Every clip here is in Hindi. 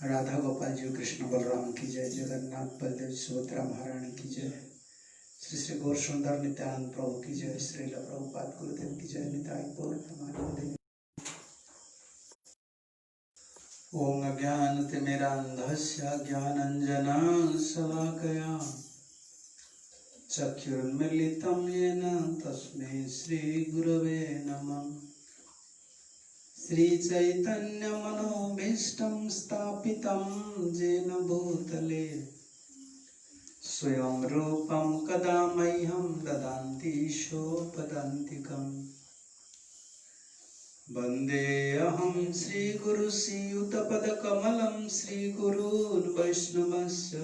राधा गोपाल जी कृष्ण बलराम की जय, जगन्नाथ बलदेव सुभद्रा महारानी की जय, श्री श्री गौर सुंदर नित्यानंद प्रभु की जय, श्रील प्रभुपाद गुरुदेव की जय, निताई गौर प्रेमानंद। ओम अज्ञानतिमिरान्धस्य ज्ञानाञ्जनशलाकया चक्षुरुन्मीलितं येन तस्मै श्रीगुरवे नमः। श्रीचैतन्यमनोभीष्टं स्थापितं येन भूतले स्वयं रूपं कदा मह्यं ददाति सोपदान्तिकम्। वन्देऽहं श्रीगुरु श्रीयुतपदकमलं श्रीगुरून् वैष्णवस्य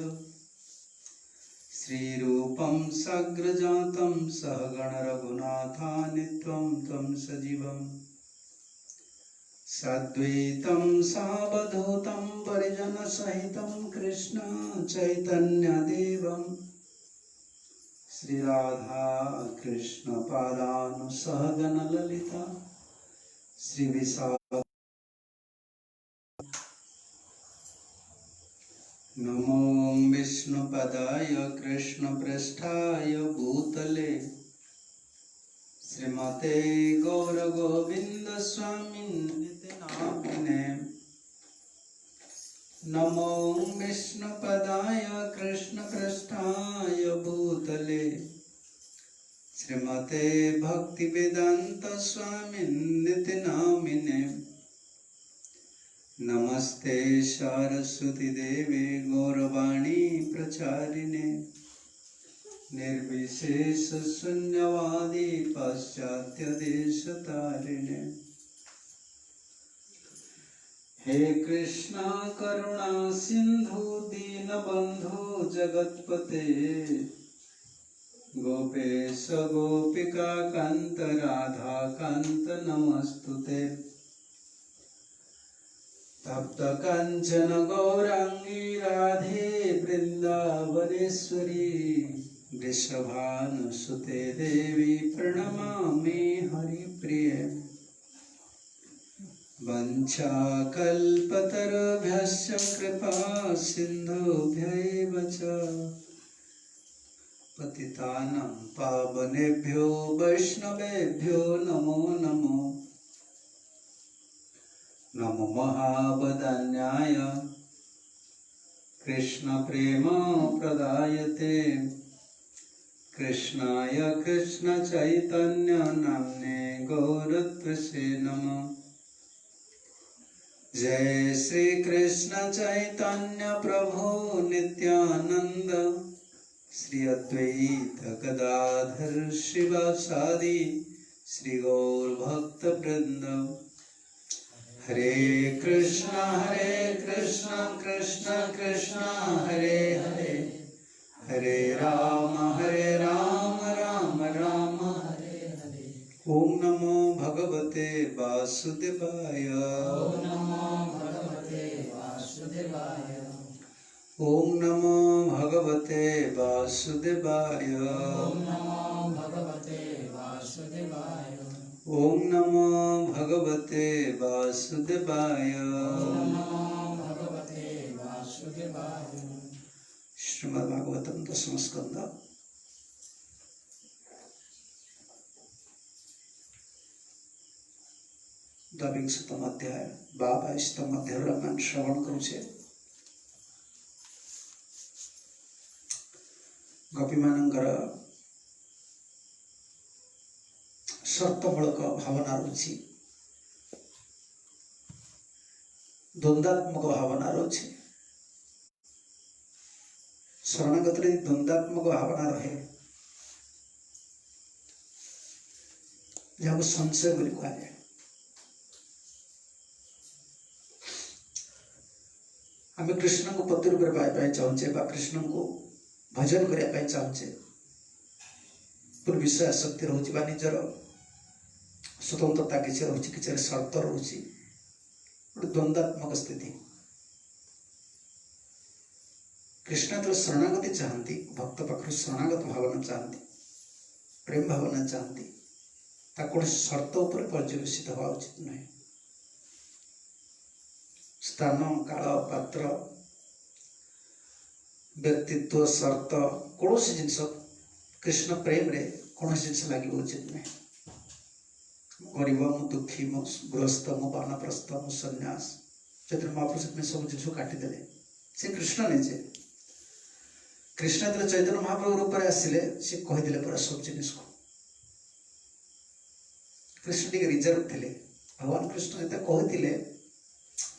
श्रीरूपं साग्रजातं सहगण रघुनाथान्वितं तं सजीवम् साद्वैतं सावधूतं परिजनसहितं कृष्ण चैतन्यदेवं श्रीराधा कृष्ण पादानुसहगण ललिता श्रीविशाख। नमो विष्णुपदाय कृष्णप्रेष्ठाय भूतले श्रीमते गौरगोविंद स्वामिन्निति नामिने। नमो विष्णुपदाय कृष्णप्रेष्ठाय भूतले श्रीमते भक्तिवेदांत स्वामिन्निति नामिने। नमस्ते सरस्वती देवे गौरवाणी प्रचारिणे निर्विशेष शून्यवादी पाश्चात्य देशतारिणे। हे कृष्णा करुणा सिंधु दीनबंधु जगत्पते गोपेश गोपिका कांत राधा कांत नमस्तुते। तप्त कांचन गौरांगी राधे वृंदावनेश्वरी वृषभानुसुते देवी प्रणमामि हरिप्रिये। वंशाकल्पतरुभ्यश्च कृपा सिन्धुभ्यैव च पतितानां पावनेभ्यो वैष्णवेभ्यो नमो नमो। नमो महावदन्याय कृष्ण प्रेम प्रदायते कृष्णाय कृष्ण चैतन्य नाम्ने गौरत्वसे नमः। जय श्री कृष्ण चैतन्य प्रभु नित्यानंद श्री अद्वैत गदाधर शिवासादि श्री गौर भक्त वृंद। हरे कृष्ण कृष्ण कृष्ण हरे हरे हरे राम राम राम हरे हरे। ओम नमो भगवते वासुदेवाय। ओम नमो भगवते वासुदेवाय। ओम नमो भगवते वासुदेवाय। ओम नमो भगवते वासुदेवाय। ओम नमो भगवते वासुदेवाय। ओम नमो भगवते वासुदेवाय। श्रीमद् भागवतम दशम स्कंद द्वाविंशतम अध्याय 22तम अध्याय में श्रवण करुछे। गोपी मानकर शर्तमूलक भावना रही, द्वंद्वात्मक भावना रही। शरणागत द्वंद्वात्मक भावना रहे जहाँ संशय बोली कहुए। आम कृष्ण को पति रूप पाइबा चाहूचे बा कृष्ण को भजन करने चाहूचे, पूर्व विषय आसक्ति रोचे बा निजर स्वतंत्रता किसी रोचे किसी शर्त रोचे, गोटे द्वंद्वात्मक स्थिति। कृष्ण तो शरणागति चाहती, भक्त पाखर शरणागत भावना चाहती, प्रेम भावना चाहती, कौन शर्त उपर पर्यवेसित हवा उचित नुहे। स्थान काल पात्र व्यक्तित्व शर्त कौन जिनस कृष्ण प्रेम रे कौन जिनस लगे उचित नहीं। गरीब मु दुखी मु गृहस्थ मु वानप्रस्थ मु सन्यास चैतन्य महाप्रभु में सब जिन काटिदेले से कृष्ण निजे कृष्ण जो चैतन्य महाप्रभु रूप में आसिले से कहीदे पूरा सब जिनिस को कृष्ण टी रिजर्व थे भगवान कृष्ण जो कहते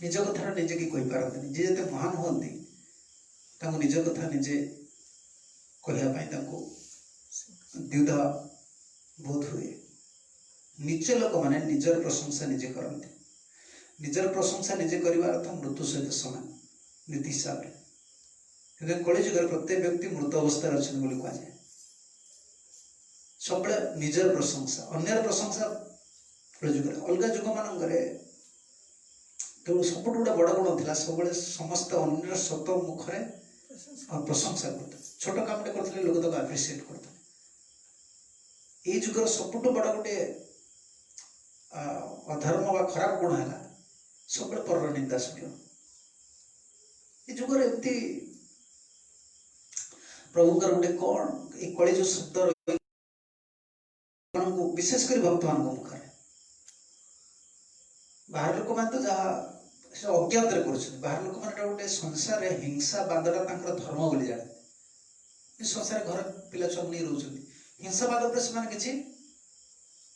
निज कथा निजे कि पारती जी जो महान हमें निज कथा निजे कहवाई द्विधा बोध हुए। निज लोक मैंने निजर प्रशंसा निजे करते निजर प्रशंसा निजे कर अर्थ मृत्यु सहित सामान नीति हिसाब से कलिजुगर प्रत्येक व्यक्ति मृत अवस्था अच्छा कहुए सब निजर प्रशंसा अन्यर प्रशंसा कलिजुगर अलग जुग मान सब गोटे बड़ गुण था सब समस्त अन्य सत मुखरे प्रशंसा करते छोट काम करते लोग तक आप्रिसीएट करते ये जुगर सबुठ बड़ गोटे अधर्म व खराब गुण है सब पर निंदा शुण ये जुगर एमती प्रभुकर गोटे कौन ये कली जो शब्द विशेषकर भक्त मान मुखर बाहर लोक मैंने तो जहाँ अज्ञात बाहर लोक मैंने गोटे संसार हिंसा बादटा धर्म बोली जाने संसार घर पिला छुआ नहीं रोच हिंसावाद पर से किसी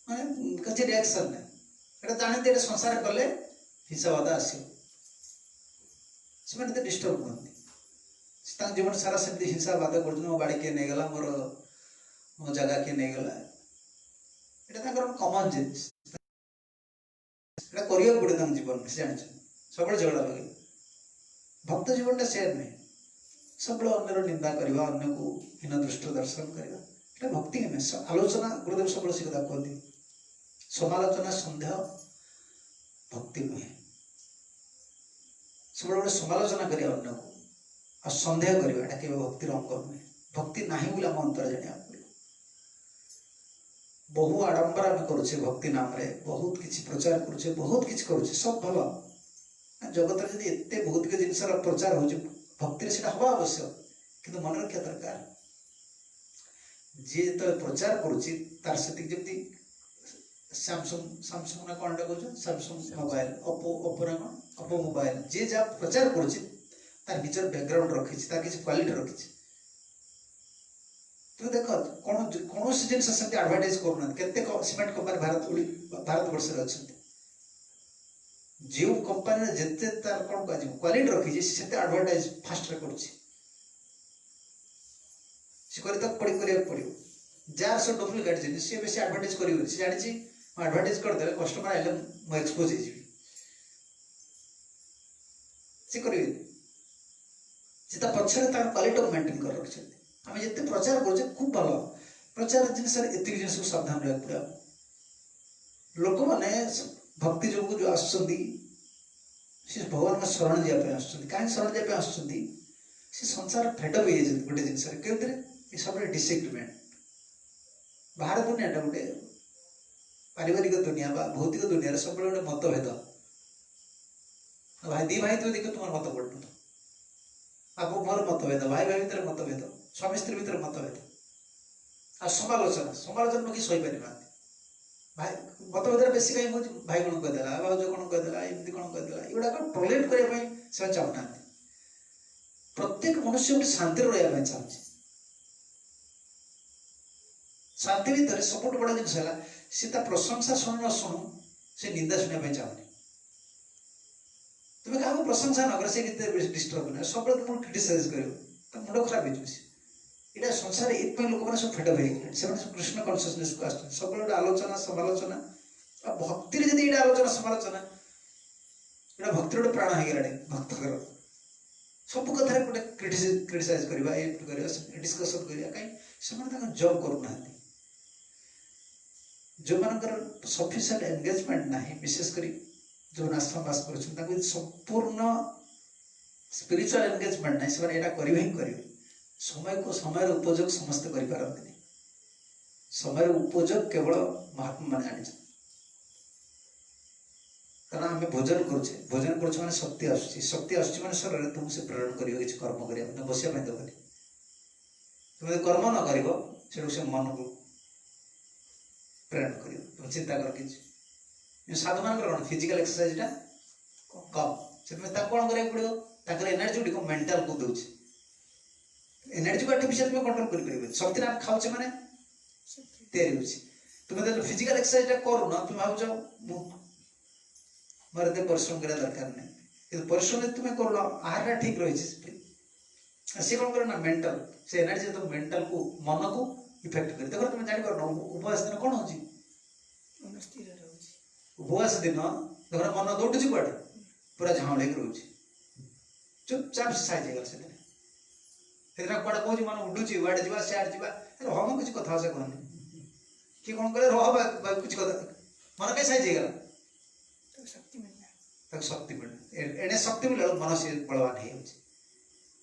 माने किसी रिएक्शन नहीं जानते संसार कले हिंसावाद आसो से डिस्टर्ब करते जीवन सारा सेमती हिंसावाद कर मो बाड़ी किए नहीं गला मोर मो जगह किए नहीं गला यहाँ कमन जिनिस पड़े जीवन से जान सब झगड़ा लगे भक्त जीवन सेयर नहीं सब अन्यर निंदा करवा अन्य को हीन दृष्टि दर्शन करवा भक्ति है आलोचना गुरुदेव सब से कथा कहती समालोचना सन्देह भक्ति नुहे सब गोटे समालोचना करिया अन्य को आ सन्देह करवा के भक्तिर अंग नुहे भक्ति नहीं बोले आम अंतर जाना पड़े बहु आडंबर आम करुचे भक्ति नाम रे बहुत किसी प्रचार करुचे बहुत किसी करुचे सब भल जगत में एत बहुत जिनस प्रचार हो भक्ति से हवा आवश्यक किंतु मन रखा दरकार जी जो प्रचार करुच्ची तार से जमी सैमसंग सैमसंग ना कौन कह सैमसंग मोबाइल ओप्पो ना कौन ओप्पो मोबाइल जी जहाँ प्रचार करुच्ची तार निजर बैकग्राउंड रखी किसी क्वालिटी रखी तुम देख कौन कौन जिन से एडवर्टाइज करूना केते सीमेंट कंपनी भारत वर्ष अच्छा जो कंपनी जिते तार कौन कह क्वालिटी रखी से एडवर्टाइज फास्ट कर पड़ो जार सब डुप्लिकेट जिन सी बेस एडवर्टाइज कर जानी एडवर्टाइज करदे कस्टमर आइले मुझे एक्सपोज हो पछे क्वालिटी मेंटेन कर रखते आम जिते प्रचार करुचे खूब भल प्रचार जिन एतिक जिन सावधान रहा पड़ा लोक मैंने भक्ति जो जो आस भगवान शरण जावाई आस कहीं शरण जावाई आस संसार फेडअप हो गोटे जिनस के सब डिसएग्रीमेंट बाहर दुनिया गोटे पारिवारिक दुनिया भौतिक दुनिया सब गोटे मतभेद भाई दी भाई तो देखो तुम मत पड़न आप मोर मतभेद भाई भाई भर मतभेद स्वामी स्त्री भर मतभेद आ समालोचना समालोचना कि सही पार भाई मतभेद बेसी कहीं हो भाई कौन कहीदेला भाज कौन कहीदेला एमती कौन कहीदेला युवा टॉलरेट करने से चाहूना प्रत्येक मनुष्य गोटे शांति रहा चाहूँ शांति भीतर सब बड़ा जिन सी प्रशंसा शुणु न शुणु से निंदा शुणा चाहूनी तुम्हें क्या प्रशंसा न कर डिस्टर्ब ना सब तुम क्रिटिसाइज कर मुंड खराब हो संसार ये लोक मैंने सब फेडअप हो कृष्ण कन्सियसनेस को आस सब गोटे आलोचना समालोचना भक्ति जी आलोचना समालोचना यहाँ भक्ति गोटे प्राण हो गलानी भक्तर सब कथा गोटे क्रिटिसाइज करवा डिस्कसन करवा कहीं जब करूना जो मानकर सफिशिएंट एंगेजमेंट ना विशेषकर जो आश्रमवास कर संपूर्ण स्पिरिचुअल एंगेजमेंट ना से करेंगे ही करेंगे समय को समय उपयोग समस्ते करें समय उपयोग केवल महात्मा मान जानी कारण आम भोजन करुचे भोजन करुचे मैंने शक्ति आसूची मैंने शरीर तुमको से प्रेरण कर किसी कर्म करने बसवाई देवनी तुम कर्म न कर से मन को प्रेरण कर तुम चिंता कर कि साधु मान कौन फिजिकल एक्सरसाइज कम से कौन करा पड़ो तर एनर्जी गुड़िक मेंटल को दौर एनर्जी को आर्टिफिशियल तुम कंट्रोल कर शक्ति आम खाऊे मैंने तैयारी तुम जो फिजिकल एक्सरसाइज करूना तुम भाव मोर एत परिश्रम करा दरकार नहीं परिश्रम तुम कर आहार ठीक रही सी कौन कर मेंटल से एनर्जी तुम मेंटल को मन को इफेक्ट कर देखो तुम जान पार उपवास दिन कौन हो उपवास दिन देखो मन दौड़ू कड़े पूरा झाँल रोचे चुपचाप से साइज गला से कड़े कौन मन उडुची वाड़े जा सियाड़े जा हम किसी कथा से कहनी कि कौन करे रह कुछ कथा मन कहीं साइज गला शक्ति मिले एने शक्ति मिले मन से बलवान हो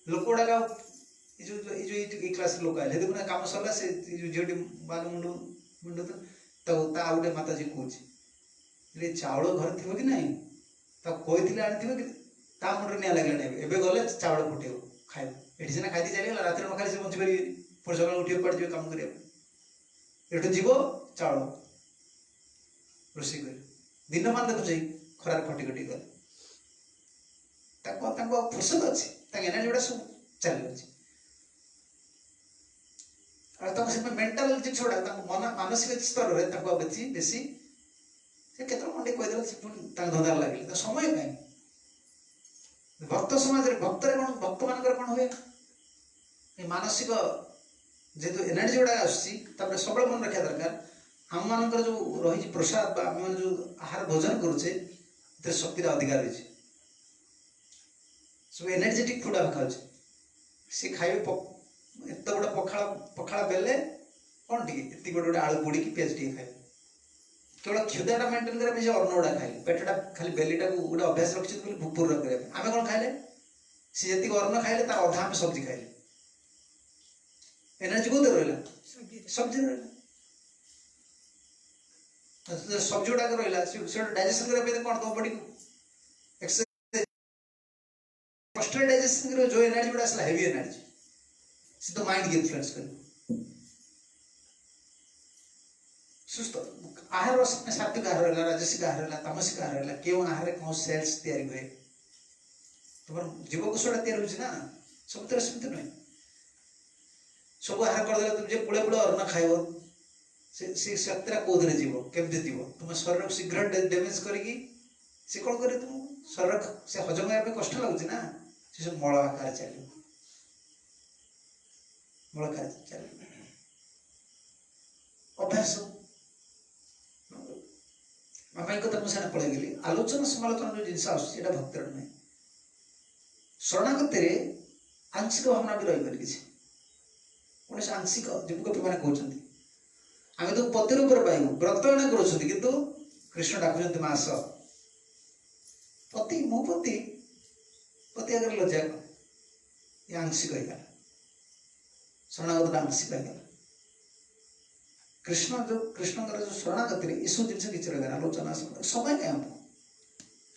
लोक गुड़ाक ये क्लास लोक आए देखुना कम सरला से झीटी बाल मुंड मुंड तो गोटे माताजी कहे चाउल घर थी कि नहीं कही आनी कि मुंडे निआ लगे एवं गले चाउल फुटे खाए ये सीना खाई चलीगला रात न खाई से बची पारे पुणी सका उठे पड़े जी कम कर जीव चाउल रोषे कर दिन मान देखुचे खरार खटी खटी गले फुर्सत अच्छे एनर्जी गुड़ा सब चली अच्छे मेंटाल जिन गुड़ा मन मानसिक स्तर में बेसी बेसी केत मंडे कहीदे धंदा लगे समय कहीं भक्त समाज भक्त भक्त मान कौन हुए मानसिक जेहेतु एनर्जी गुड़ा आसूँ सब मन रखा दरकार आम मान जो रही प्रसाद आम जो आहार भोजन करुचे शक्ति अधिकार रही सब एनर्जेटिक फुड आम खाऊे सी खाइबे एत गोटे पखाड़ पखाड़ बेले कौन टी गोटे आलू पोड़ी पिज टे खाए केवल क्षुदाटा मेंटेन करने अन्न गुड़ा खाइले पेटा खाली बेलीटा को गोटे अभ्यास रखी पूर्ण करने आम कौन खाइले सी जी अन्न खाइले तार अधा आम सब्जी खाइले एनर्जी कौन रहा सब्जी रहा सब्जी गुड़ाक रहा डाइजेशन करने कौन तुम बॉडी को कष्ट डाइजेशन कर जो एनर्जी गुड़ा आसला हेवी एनर्जी से तो माइंड की इन्फ्लुएंस कर सुस्त आहार सात्विक आहार रहा राजसिक आहार रहा तामसिक आहार रहा क्यों आहार कौन सेल्स तैयारी हुए तुम जीवकोशा तैयार हो सब तरह सेमती नुहे सब आहार करदे तुम जो पुड़े पुड़े अन्न खाइब से शक्ति कौन जीव केमती जीव तुम शरीर को शीघ्र डैमेज करी कौन करे तुम शरीर से हजम करने कष्ट लगुच ना से सब मल आकार चलो मल आकार चलो अभ्यास आम एक कथा मुझे पलि गली आलोचना समालोचना जो जिन आसा भक्तर नुहे शरणागत आंशिक भावना भी रही पारे किसी कौन से आंशिक जीवकपी मैंने कहते आम तो पति रूप पाइबू व्रत एने कर कृष्ण डाकुं मास पति मो पति पति आगे लज्जा ये आंशिक होगा शरणागत आंशिक होगा कृष्ण जो कृष्ण जो शरणागति ये सब जिन किसी रहा आलोचना समय नहीं हमको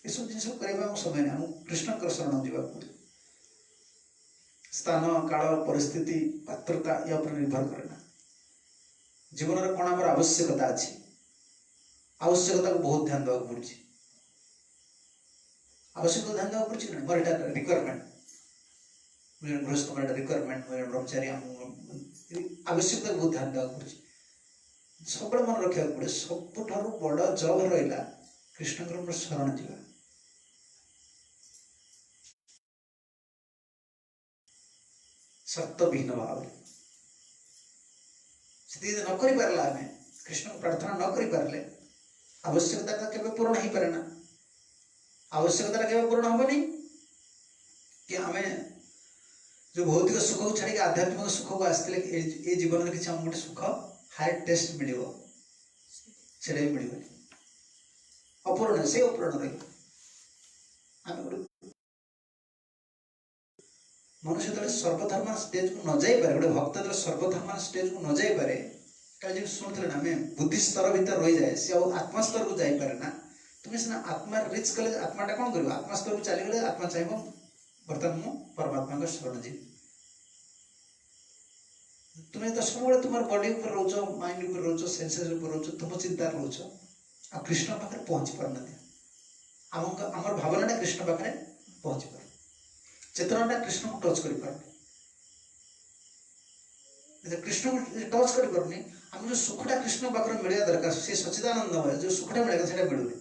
ये सब जिन करने समय नहीं आम कृष्ण शरण जावाक स्थान काल परिस्थिति पात्रता या निर्भर करेना जीवन में कौन आम आवश्यकता अच्छी आवश्यकता को बहुत ध्यान देवाक पड़े आवश्यकता ध्यान देवाक पड़े ना मोर एटा रिक्वायरमेंट मुझे गृहस्थ मोर रिक्वायरमेंट मुझे ब्रह्मचारी आवश्यकता बहुत ध्यान देवाक पड़े सब मन रखा पड़े सबुठ बड़ जब रहा कृष्ण शरण जा शर्त विहीन भाव से न कर पारा आम कृष्ण को प्रार्थना न कर पारे आवश्यकता केवे पूर्ण हो पारे ना आवश्यकता केवे पूर्ण हेनी कि आम जो भौतिक सुख को छाड़ी आध्यात्मिक सुख को आसते ये जीवन में किसी गोटे सुख हायर टेस्ट मिल से मिल अपूर्ण से अपूर्ण रही मनुष्य जो सर्वधर्म स्टेज को न जाई पारे गोटे भक्त जो सर्वधर्म स्टेज को न जाई पारे कल जो शुणुले ना आम बुद्धि स्तर भीतर रही जाए सी आत्मा स्तर को जाई पारे ना तुम्हें सीना आत्मा रिच कले आत्माटा कौन कर आत्मा स्तर को चली गले आत्मा चाहिए बर्तमान मु परमात्मा शरण जी तुम्हें तो सब तुम बॉडी ऊपर रोच माइंड ऊपर रोच सेंसेस ऊपर रोच तुम चिंता रोच आ कृष्ण पाखे पहुंची पारना आमर भावना कृष्ण पाखे पहुंची पार चेतनाटा कृष्ण को टच कर पार कृष्ण को टच कर पारनी आम जो सुखटा कृष्ण पाखे मिलवा दरकार से सच्चिदानंदमय जो सुखटा मिलेगा से मिलूनी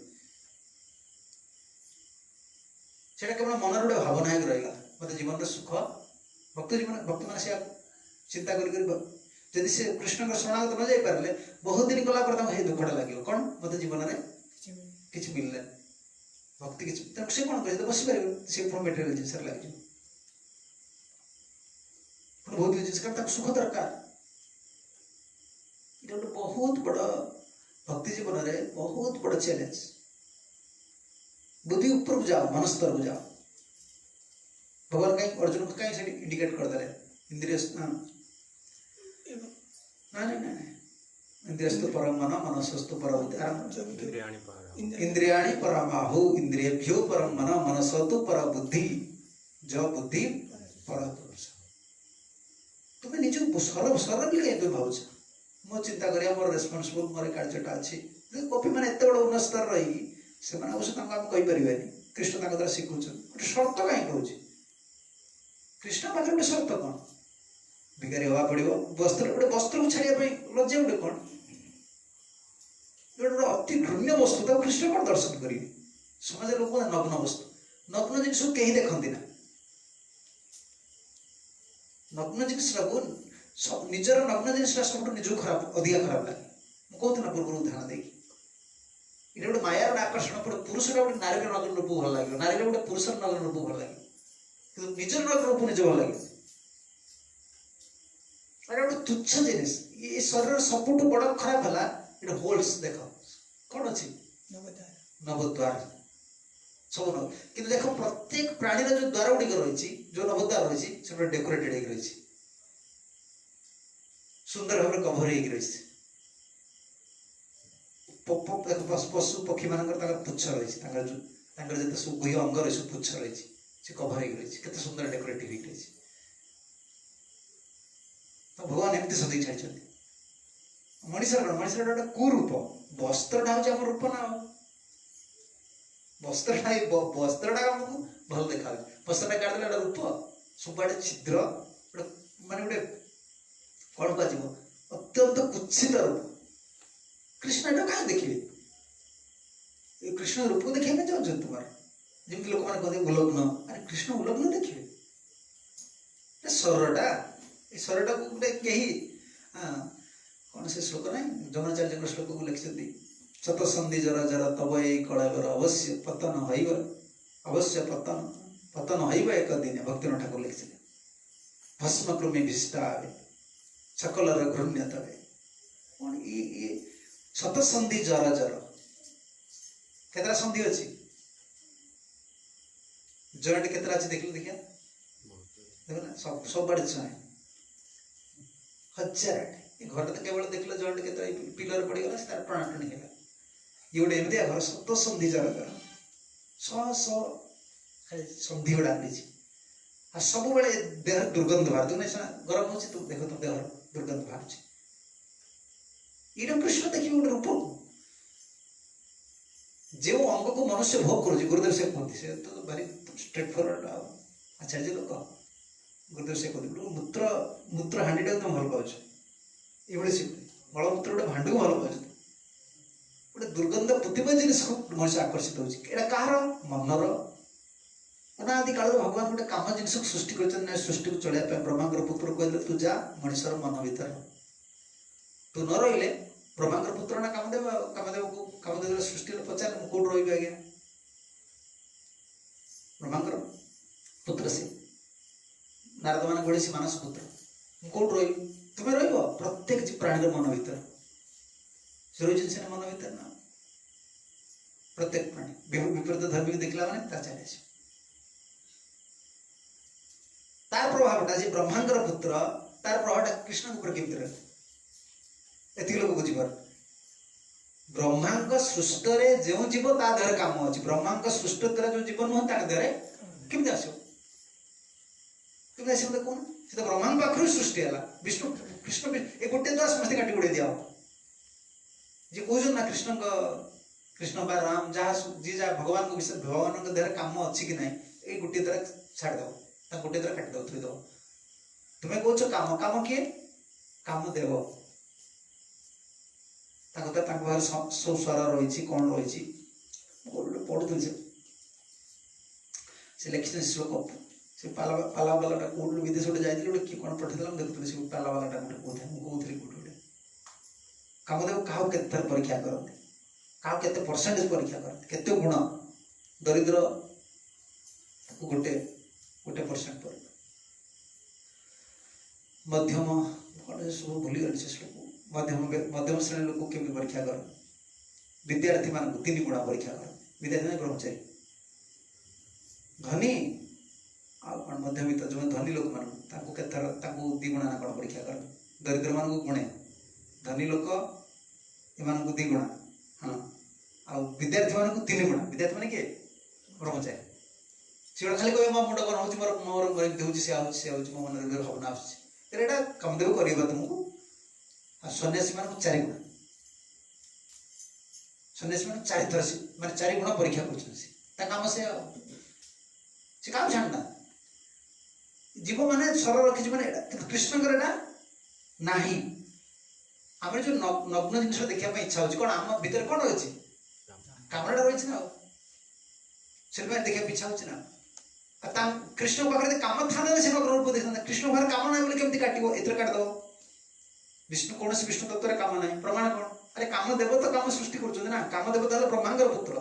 से केवल मन गोटे भावना ही रहा मत जीवन सुख भक्त जीवन भक्त मैंने से चिंता कर से कृष्ण का शरणागत न जाई पारे बहुत दिन गला दुखटा लगे कौन मत जीवन में किसी मिलने भक्ति किसी से कौन कर बस पारे से मेटेरियल जिनस लगे बहुत जिस सुख दरकार ये गोटे बहुत बड़ भक्ति जीवन में बहुत बड़ चैलेंज बुद्धि ऊपर को जाओ मन स्तर को जाओ भगवान कहीं अर्जुन को कहीं से इंडिकेट कर दे इंद्रिय ना इंद्रियस्तु परम मन मनसस्तु परम इंद्रियाणि परमाहु इंद्रियभ्यो परम मन मनसतु पर बुद्धि जो बुद्धि पर पुरुष तुम्हें निज सरल सरल कहीं भाव मो चिंता करिया मोर रेस्पॉन्सिबल मोर कार्यटा अच्छी कॉपी मैंने एत बड़ उन्नत स्तर रही से अवश्य कहीपरि कृष्ण द्वारा शिखुन गोटे शर्त कहीं कहे कृष्ण पाखे गोटे शर्त कौन भिखारी हवा पड़ो वस्त्र गोटे वस्त्र को छाड़ा लज्जा गोटे कौन गोटे अति घृण्य वस्तु तक कृष्ण कौन दर्शन करेंगे समाज लोक नग्न वस्तु नग्न जिन कहीं देखती ना नग्न जिनस निजर नग्न जिनसा सब निज खराब अधिका खराब लगे मुझे कहती पूर्व उदाहरण देखिए ये गोटे मायार आकर्षण पड़े पुरुष गोटे नारी नग्न रूप भल लगे नारी गोटे पुरुष नग्न रूप भल लगे कि निजर नग्न रूप निज भल लगे गोटे तुच्छ जिनिस ये शरीर सबुठ बड़ खराब है ये होल्स देख कौन अच्छी नवद्वार सब कि देख प्रत्येक प्राणी जो द्वार गुड़िक रही जो नवद्वार रही से डेकोरेटेड हो रही सुंदर भाव कभर हो पशु पक्षी मान पुच्छ रही जो सब गुह अंग रही पुच्छ रही से कभर हो रही सुंदर डेकोरेटिव हो रही तो भगवान एमती सदै छाड़ी मनीषर कौन मनीषर गोटे कुरूप वस्त्रटा हूँ रूप ना वस्त्रटा आमको भल देखा वस्त्रटा काटिदेला गोटे रूप सबुआड़े छिद्र माने गोटे कौन कह अत्यंत कुत्सित रूप कृष्ण एटा कहीं देखिए कृष्ण रूप को देखा चाहते तुम्हार जमी लोक मैंने कहते उलग्न अरे कृष्ण उलग्न देखिए स्वरटा ये स्वरटा को गोटे कहीं कौन से श्लोक ना जमाचार्य श्लोक को लिखिं शतसंधि जरा जरा तब ये कलवर अवश्य पतन अवश्य पतन एक दिन भक्ति ठाकुर लिखिले भस्म कृमि भिष्टा आवे सकल घृण्य तबे कौन ये शतसंधि जरा जर केतरा संधि अच्छी जॉइंट केतरा अच्छी देख लो देखिए देखो ना सब बड़े छाए हजार घर तो केवल देख लो जॉइंट केतरा पिलर पड़गला से तार टणाटणी है ये गोटे एमती घर शतसंधि जरा जर संधि गुड़ा आ सब बेले देह दुर्गंध बाहर तुम गरम हो तुम देख तुम देह दुर्गंध बाहर ये कृष्ण देखिए गोटे रूप जो अंग को मनुष्य भोग कर गुरुदेव से कहते से तो भारी स्ट्रेट फॉरवर्ड आचार्य लोक गुरुदेव से कहते मूत्र मूत्र हांडी टाक तुम भल पाच ये से मलमूत्र गोटे भांड को भल पाच गोटे दुर्गंध प्रतिभा जिनिस मनुष्य आकर्षित होगा कहार मनर अनादि काल भगवान गोटे काम जिन सृष्टि कर सृष्टि को चलने ब्रह्मांगर पुत्र कहले तू जा मनुष्यर मन भीतर तू न रही ब्रह्मांगर पुत्र ना कामदेव को कामदेव सृष्टि पचार कौट रही आज्ञा ब्रह्मांगर पुत्र से नारद मान गढ़ी से मानस पुत्र कौट रही तुम्हें रही प्रत्येक प्राणी मन भीतर से रही से मन भीतर ना प्रत्येक प्राणी विपरीत धर्म को देखला मैंने चले तार प्रभावटा जे ब्रह्मांगर पुत्र तार प्रभावटा कृष्ण ऊपर केमती रहे एति लोग बुझीपार ब्रह्मांड सृष्टि जो जीव ता देह काम अच्छी ब्रह्मांड सृष्टि द्वारा जो जीव नुह देह केमी आस कौन से तो ब्रह्मांड पाखु सृष्टि है विष्णु कृष्ण ये गोटे द्वारा समस्त काटी गुड़े दिया जी कौन ना कृष्ण बा राम जहाँ जी जहाँ भगवान को विषय भगवान देह काम अच्छी कि ना ये गोटे द्वारा छाड़द गोटे द्वारा काटिद थोद तुम्हें कौच काम काम किए काम देव स्वर रही कौन रही पढ़ुली से लिखी श्लोक से पाला बालाटा कौट विदेश गोटे जाइए गोटे किए कौन पठेला देखुली से पाला बालाटा गोटे कौन गोटे कामदेव क्या परीक्षा करते क्या परसेंटेज परीक्षा करते केते गुण दरिद्र गोटे गोटे परसेंट पर मध्यम कौन सब भूली गली से श्लोक मध्यम श्रेणी लोक केमी परीक्षा कर विद्यार्थी मान 3 गुणा परीक्षा कर विद्यार्थी ब्रह्मचारी धनी कौन मध्यमित जो धनी लोक मान 2 गुणा ना कौन परीक्षा कर दरिद्र मान गुणे धनी लोक एमान 2 गुणा हाँ आ विद्यार्थी मान 3 गुणा विद्यार्थी मान किए ब्रह्मचारी सी खाली कह मो मुंड कौन हो मोर सी मो मन भावना आसा कामदेव कर तुमको सन्यासी मान 4 गुण सन्यासी मान 4 थर मान 4 गुण परीक्षा कर काम छाड़ना जीव माने सर रखी मैंने कृष्ण ना आम जो नग्न जिन देखा इच्छा हो कौन आम भर कौन रही कामना रही ना से देखा इच्छा हो कृष्ण पाखे काम था से नग्न रूप देखा कृष्ण पाखे काम ना बोले केमती काटो एथर काटिदेव विष्णु कौन से विष्णु तत्व काम ना प्रमाण कौन अरे काम देव तो काम सृष्टि कर काम देव तो ब्रह्मांडर पुत्र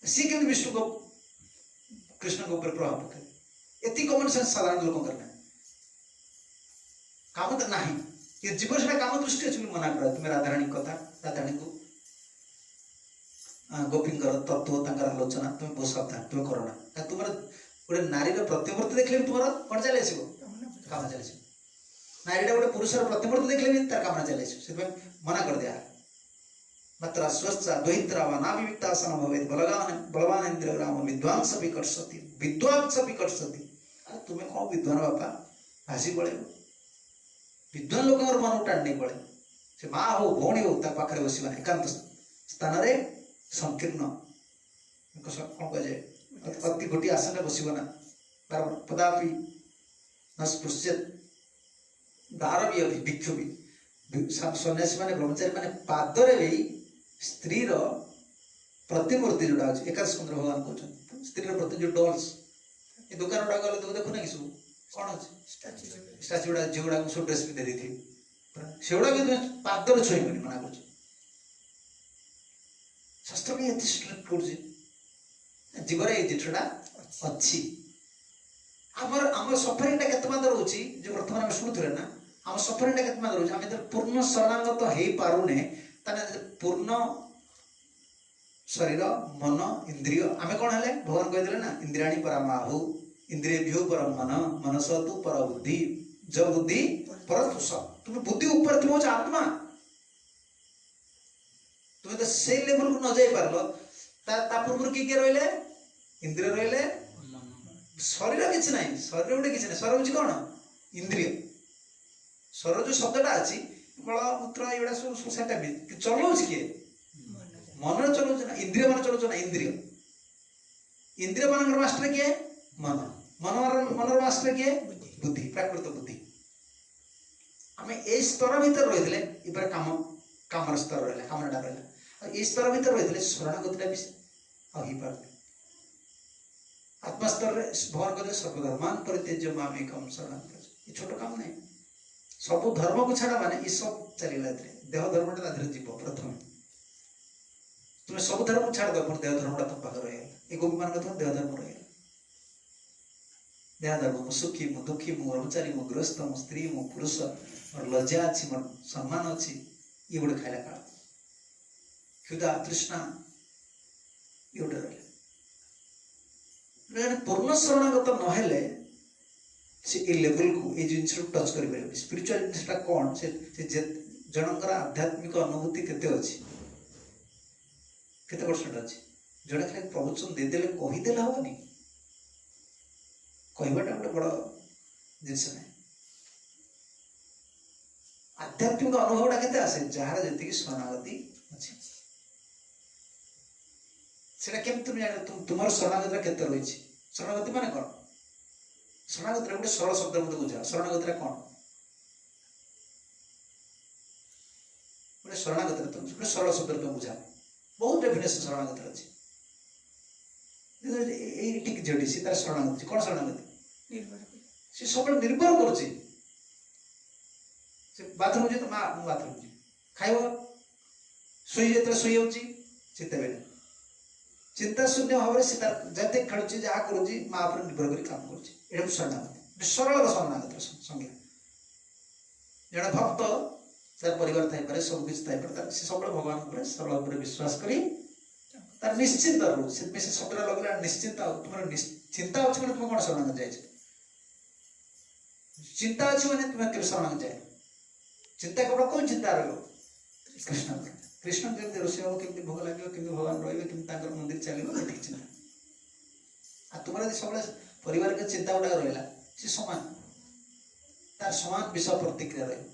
सी के विष्णु को कृष्ण के ऊपर प्रभाव पकड़े एति कॉमन सेंस साधारण लोगों करना काम तो नहीं ये जीवन से काम दृष्टि अच्छी मना कर तुम्हें राधाराणी कथा राधाराणी को गोपी तत्व आलोचना तुम्हें बहुत सावधान तुम्हें करना तुम गोटे नारी प्रतिमूर्ति देखले तुम कौन चले आस काम चले नारीटा गोटे पुरुषर प्रतिमूर्ति देखले भी तार कामना चले से मना कर दिया मात्रा स्वस्थ द्वैत्रा वा नाविविक्तासन भवेत् बलवान इंद्रिय राम विद्वांस विकर्षति अरे तुम्हें कौन विद्वान बापा भाषी पड़े विद्वान लोक मन टाण नहीं पड़े से माँ हो भौणी हो पाखे बस एकांत स्थान संकीर्ण कौन कह जाए अति गोटी आसन बसना पदापि न स्पृश्यत दार भी अभी भिक्षु भी सन्यासी मैंने ब्रह्मचारी मैंने पादरे भी स्त्री प्रतिमूर्ति जोड़ा अच्छे एकादश स्कंद भगवान कहते स्त्री प्रति जो डॉल्स ये दुकान गुड़ा गले तो देखुना कि सब कौन अच्छे स्टाच्यू गुड़ा झील गुड़ा सब ड्रेस पिंधे देते से गुड़ा भी तुम पादर छुईबनी मना कर शास्त्र भी ये स्ट्रिक्ट कर जीवन ये जिनिसटा अच्छी आम सफरिंग केते मात्र रोची जो वर्तमान आम शुणुले ना आम सफरिंग केते मात्र रोची आम पूर्ण शरणागत हो पारुने पूर्ण शरीर मन इंद्रिय आम कौन है भगवान कहीदे ना इंद्रियाणी परामाहु इंद्रियभ्यो परम मन मनस तु पर बुद्धि ज बुद्धि पर तुष तुम बुद्धि ऊपर तुम आत्मा तुम्हें तो से लेवल को न जाई पार पूर्व किए रही इंद्रिय रही शरीर किसी ना शरीर गोटे किसी ना शरीर हूँ कौन इंद्रिय शरीर जो शब्दटा अच्छी मलमूत्र ये सब चलाऊ किए मन चलाऊ ना इंद्रिय मान चलाऊ ना इंद्रिय मान मास्टर किए मन मनर मास्टर किए बुद्धि प्राकृत बुद्धि आम ए स्तर भर रही है काम काम स्तर रहा कामनाटा रहा ये स्तर भर रही है शरणागतिटा भी हो पार आत्मस्तर भगवान कहते सर्वधर्मान परित्यज्य मामेकम शरणं व्रज ये छोट काम नहीं सब धर्म को छाड़ा माने ये सब चलला देह धर्मटा जीव प्रथम तुम्हें सब धर्म को छाड़ दो देह धर्मटा तुम पाखे रही ये गोपी मान तुम देह धर्म रही देह धर्म मु सुखी मु दुखी मु ब्रह्मचारी मु गृहस्थ मु स्त्री मु पुरुष मोर लज्जा अच्छी मोर सम्मान अच्छी ये गोटे खाइला काल क्षुधा तृष्णा ये गोटे रही पूर्ण शरणागत नहेले से ए लेवल को ए जिन टच कर स्पिरिचुअल जिनटा कौन से जनकर आध्यात्मिक अनुभूति केते अछि केते परसेंट अछि जड़े खाली प्रवचन देदेले कहीदेले हबनी कहवाटा गोटे बड़ जिनस ना आध्यात्मिक अनुभवटा केते आसे जार जति शरणागति अछि सेटा केम तुम जान तुमर शरणागति केते रही शरणागति माने कोन शरणागति गोटे सरल शब्द मत बुझा शरणागति कोन गोटे शरणागति तुम गोटे सरल शब्द तुम बुझा बहुत डेफिनेशन शरणागति अछि ए टिक जडी सी तार शरणागति कोन शरणागति निर्भर से सब निर्भर करछि से बाथरूम जे तो मा बाथरूम जी खाइबो सोई जेतरा सोई होची चित्ते बेले चिंता शून्य भाव से जते खेलुची जहाँ करुची माँ पर निर्भर कर काम करुची एटा शरणागति सरल शरणागति संज्ञा जड़े भक्त तार परिवार थाई पारे सब किछ थाई पारे से सब भगवान पर सरल पर विश्वास करी तार निश्चिंत रहू से सबरा लगला निश्चिंत तुम चिंता अछि माने तुम कोन शरणागति जाय चिंता अछि माने तुम के शरणागति जाय चिंता केवल कौन चिंता रहो कृष्ण कृष्ण केमती रोषेई हम केमती भोग लगे केमती भगवान रही मंदिर चलो ठीक चिंता आ तुम सब परिवार के चिंता गुड़ा रहा सी समान तार समान विषय प्रतिक्रिया रही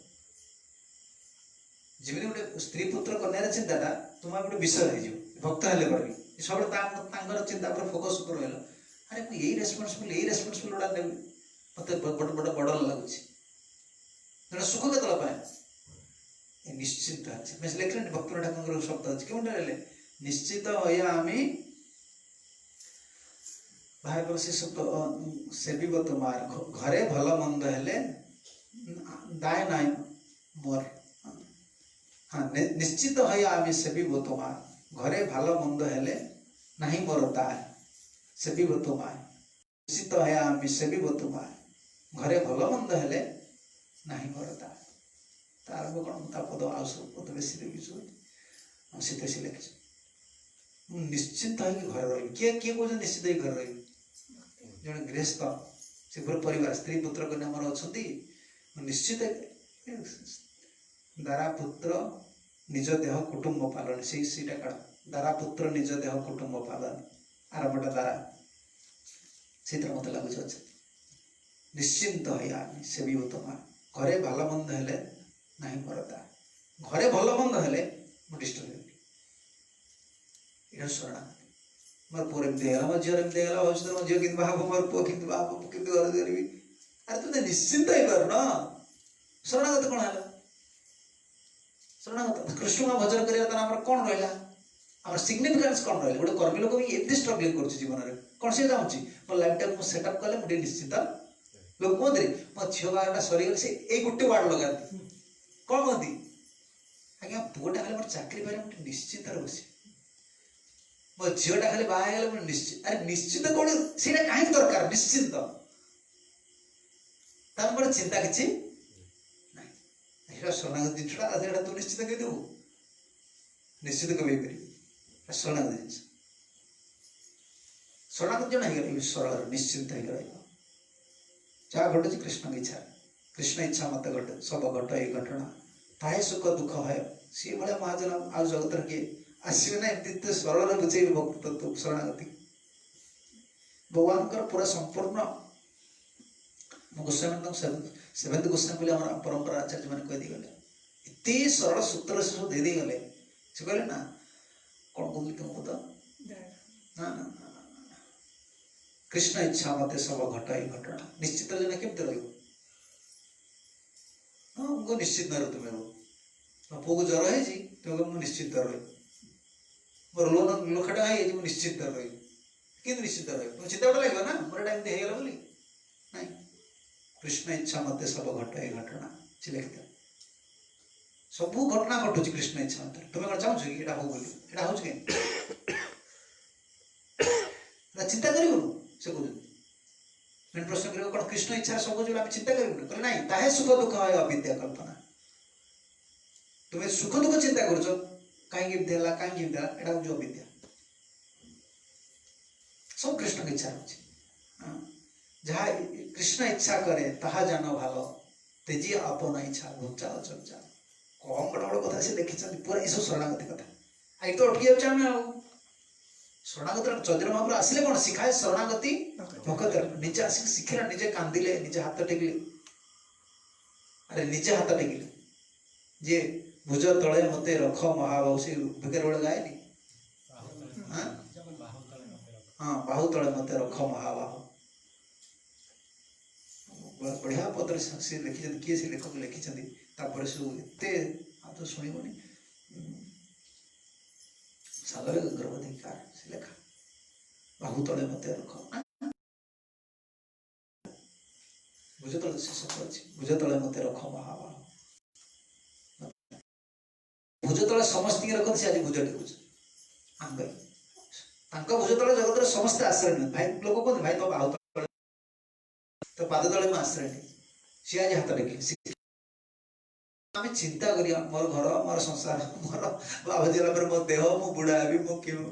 जमी गोटे स्त्री पुत्र कन्यार चिंताटा तुम गोटे विषय हो भक्त हेले पड़ी सब चिंता पर फोकस कर रहा अरे मुझे यही रेस्पन्सिबल गुड़ा नेबी मत बड़ बड़ लगुच जो सुख के पाए निश्चित अच्छे लिखले भक्त ठाकुर शब्द अच्छे क्यों निश्चित हयामी भाई से शब्द सेविब तुमार घरे भल मंद हेले दाय नाई मोर हाँ निश्चित हयामी सेविब तुमार घरे भल मंद हेले नहीं मोर दाय सेविब तुमार निश्चित हयामी सेविब तुमार घरे भल मंद हेले नहीं मोर दाय तार कौन पद आउ सब पद बेसी देवी शीत से लिखी निश्चिंत है घर रही किए किए कौन निश्चित है घर रही जन गृहस्थ से पूरा परिवार स्त्री पुत्र कन्या मोर अच्छा निश्चित दारा पुत्र निज देह कुटुंब पालन से दारा पुत्र निज देह कुटुंब पालन आरंभटा दारा से मत लगुच अच्छा निश्चिंत है सेवी तुमार घरे भल मंद हेले नहीं मरता घरे भल मंद हेले डिस्टर्ब ये शरणागति मोर पुअर एमती है मो झीर एमती है भविष्य मो झील कि मोर पुओ कि घर करी अरे तुम निश्चिंत ही कर न शरणागति कौन है शरणागत कृष्ण का भजन कर कौन रहा सिग्निफिकेंस कौन रहा गोटे कर्मी लोक भी एमती स्ट्रगलिंग कर जीवन में कौन से चाहूँ मो लाइफ टाइम सेटअप कले मुझे निश्चिंत लोग कहते मो झील बारटा सरीगले से एक गोटे वार्ड लगाती कौन कहती आज्ञा पुअटा खाली मोर चाकरी पारे मुझे निश्चिंत बस मो झीलटा खाली बाहर गले निश्चित अरे निश्चित कौन से कहीं दरकार निश्चिंत मोर चिंता किसी ना शरणागत जिनटा तू निश्चित कही देव निश्चित कभी पार शरणागत जिन शरणागत जन हो सरल निश्चिंत जहाँ घटुची कृष्ण इच्छा कृष्ण इच्छा मत घटे सब घट ये घटना ताए सुख दुख है सी भाया महाजन आज जगत किए आसवे ना एमती सरल बुझे भक्त शरणागति भगवान पूरा संपूर्ण गोस्वामी सेवेंथ गोस्वामी बोले आम परंपरा आचार्य मैंने कहीदी गले इतने सरल सूत्र से सब दे गले से कहले ना कौन कहली तुमको तो ना ना कृष्ण इच्छा मत सब घट ये घटना निश्चित जन केमती रही हमको निश्चित न तुम रो पुओ को ज्वर है तुम निश्चित रही मोर लोन लक्षटा है निश्चित रही कि निश्चित रही तुम चिंता गोटे लगे ना मोर टाइम होगला बोली नहीं कृष्ण इच्छा मत सब घट ये घटना से लिखिद सब घटना घटुची कृष्ण इच्छा मत तुम कौन चाहूँ कि हो बोली यहाँ हो चिंता करूँ से कहते प्रश्न कर कौन कृष्ण इच्छा सब जो आम चिंता करूँ कहले ना ताहे सुख दुख है अविद्या कल्पना तुम्हें सुख दुख चिंता कर कहीं कहीं यहाँ हूँ अविद्या सब कृष्ण की इच्छा रोचे जहाँ कृष्ण इच्छा करे ताहा जान भाल तेजी अपन इच्छा घुचा चर्चा कम बड़ बड़ कथा से लिखी पूरा ये सब शरणागति कथा आई तो अटकी जाऊँ आम शरणागति चैतन्य महाप्रभु आसिले कौन शिखाए शरणागति भक्त निजे आसिक शिखिला निजे कांदिले निजे हाथ टेकिले अरे निजे हाथ टेकिले जे भुज तले मते रख महाबाहु से भिकार बेले गायनी हाँ बाहु तले मते रख महाबाहु बढ़िया पत्र से लिखी किए से लेखक लिखी सब एत आप शुणवनी सागर गर्भधिकार से लेखा बाहु तले मत रख भुज तले से सब अच्छी भुज तले मत रख महाबाहु भुज तले समस्त रखते से आज भुज टेकुच आम भुज तले जगत समस्ते आश्रय नहीं भाई लोक कहते भाई तो बाहु तले तो पाद तले मैं आश्रय नहीं सी आज हाथ टेक आम चिंता करिया मोर घर मोर संसार मोर बाबा दिला मो देह मो बुढ़ा भी मो क्यों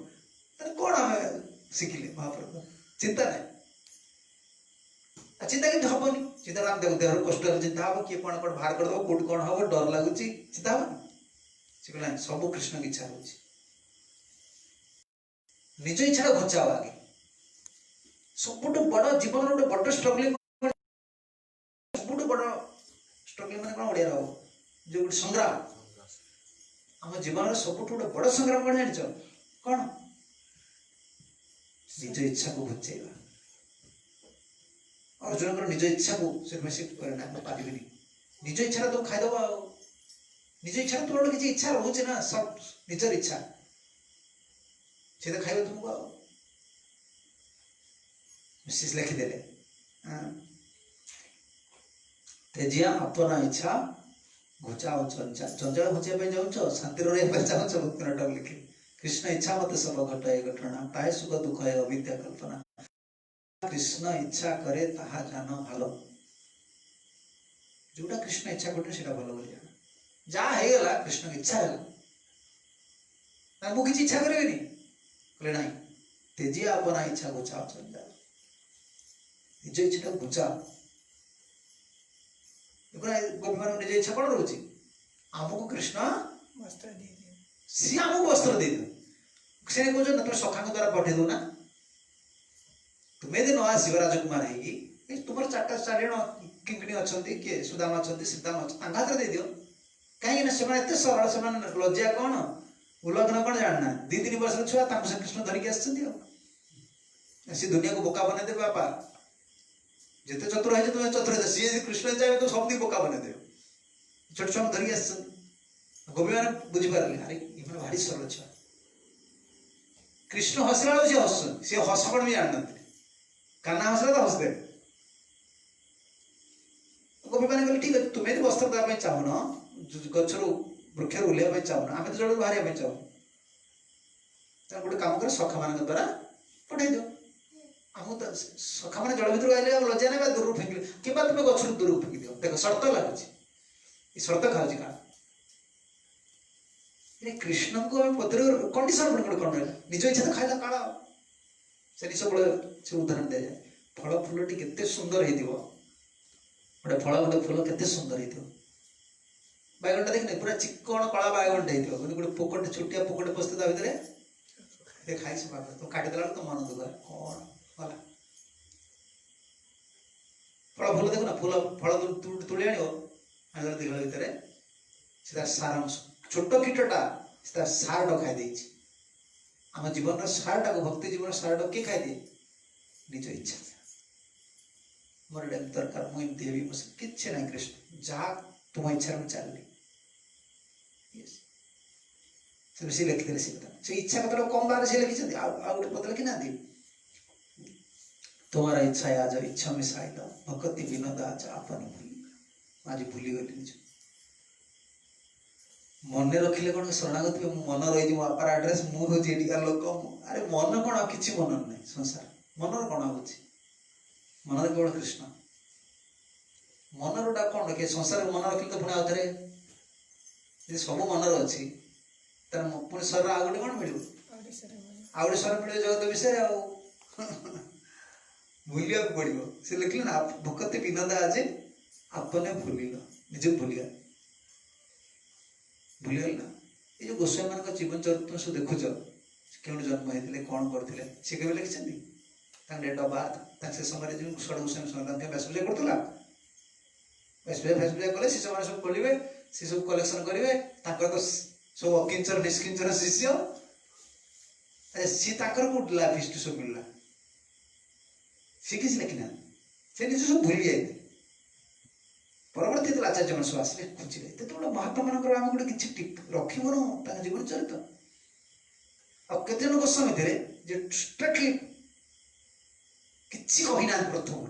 कौन आम शिखिले महाप्रभु चिंता नहीं चिंता कि हेनी चिंता आम देख देह कष्ट चिंता हम किए कौन कौन बाहर करदे कौट कौन हम डर लगुच चिंता हेनी से कहना सब कृष्ण की इच्छा हो निज इच्छा घचाओ आगे सब बड़ जीवन गोटे बड़ स्ट्रगलिंग सब बड़ स्ट्रगलिंग मैंने कौन ओडिया जो गोटे संग्राम आम जीवन सब गोटे बड़ संग्राम कौन जान कौन निज इच्छा को घुचेगा अर्जुन निज इच्छा को पारि निज इच्छा तुम खाईदब निज इच्छा तुम किसी इच्छा रोचे ना सब निजर इच्छा से तो खाइब तुमको मिसेस लिखिदेले तेजिया अपना इच्छा घुचाओ चंचल घुचाई जाऊच शांति रहा चाहूच भक्ति नाटक लिखे कृष्ण इच्छा मत सब घटाए घटना ताए सुख दुख है अविद्या कल्पना कृष्ण इच्छा करे ताहा जान भल जोटा कृष्ण इच्छा करते से भल बोली जान जहाँ है कृष्ण की इच्छा है मुझे किसी इच्छा करेंगे कहले ना तेजी अपना इच्छा घुचाओ चल जाओ निज इच्छा घुचाओ गोपी मान निज इच्छा कौन रोचे आमको कृष्ण सी आमको वस्त्र दे दो से कह तुम सखा द्वारा पठे दो ना तुम्हें यदि न आसो राजकुमार है तुम चार्टा चारिण किंकिणी अच्छा किए सुदाम अच्छा सीताम अच्छा हाथ दे दियो कहीं सरल से लज्जा कौन उल्लग्न कौन जानना 2-3 वर्ष छुआ से कृष्ण धरिकी आसी दुनिया को बोका बने देवे बापा जिते चतुर है तुम्हें चतुर सी कृष्ण चाहिए तो सब बोका बने दे छोट छुआ धरिकी आस गोपी मैंने बुझीपारे अरे ये भारी सरल छुआ कृष्ण हसला सी हस सी हस कौन भी जानना काना हसला तो हसदे गोपी मैंने कहले ठीक है तुम्हें यदि वस्त्र देवाई चाहून गचर वृक्ष ओह्लैया चाहूना आम तो जल बाहर चाहूँ गोटे कम कर सखा मान द्वारा पठे दियो आम तो सखा मैंने जल भर आए लज्जा ना दूर फेंकिले कि तुम्हें गचर दूर फेंकी दियो देख शर्त लगुच शर्त खाऊँ का कृष्ण को पत्र कंडीशन गोटे कौन रहा निज इच्छा तो खाइला काला से सब से उदाहरण दि जाए फल फूलटी केते सुंदर हो गोटे फल गोटे फूल केते सुंदर हो बैगनटा देखने पूरा चिकन कला बैगनटा हो गोटे पोकटे छोटिया पोकटे पशु ता भितर खाई सब तो काटिदेला तो मन दुख कौन गला फल फूल देखो ना फूल फल तुली आण दिल भितर से सार छोट कीटटा सार खाई आम जीवन सारटा को भक्ति जीवन सारटा किए खाई निज इच्छा मोर दरकार मुझे हेबी कि ना कृष्ण जहाँ तुम इच्छा में चलनी से लिखिले से इच्छा कतटा कम बार से लिखी गोटे पद लिखी ना तुम्हारा इच्छा है आज इच्छा में साइल भक्ति विनोद आज आपन भूल आज भूली गली निज मन रखिले कौन शरणागत मन रही मो बापार आड्रेस मुझे लोक अरे मन कौन कि मन ना संसार मनर कौन हो मनर केवल कृष्ण मनर कौन रखे संसार मन रखिले तो पुणी आउ थे सब मनर अच्छी तार पुणी शरीर आउ गोटे कौन मिल आउ गोटे शरीर मिले जगत विषय भूलिया पड़ो से लिखले ना भक्ति विनोद आज आपने भूलिल निजे भूलिया भूलीगल ना ये जो गोस्वामी मान जीवन चरित्र सब देखुच क्यों जन्म होते कौन करते सी केवे लिखिं डेट अफ बार्थ से समय जो षड गोस्वामी व्यास पूजा करूला व्यास पूजा कले शिष्य मैंने सब खोलेंगे सी सब कलेक्शन करेंगे तो सब अकिंचन निष्किंचन शिष्य सी कौट लाइफ हिस्ट्री सब मिलला सी किसी लिखिना से निज सब भूली जाए परवर्ती आचार्य मन सब आसे खोजिले तो महात्मा मानकर आम गोटे कि रखिबन जीवन चरित्र आते जन गोस्वामी थे जे स्ट्रिक्टली किसी कही ना प्रथम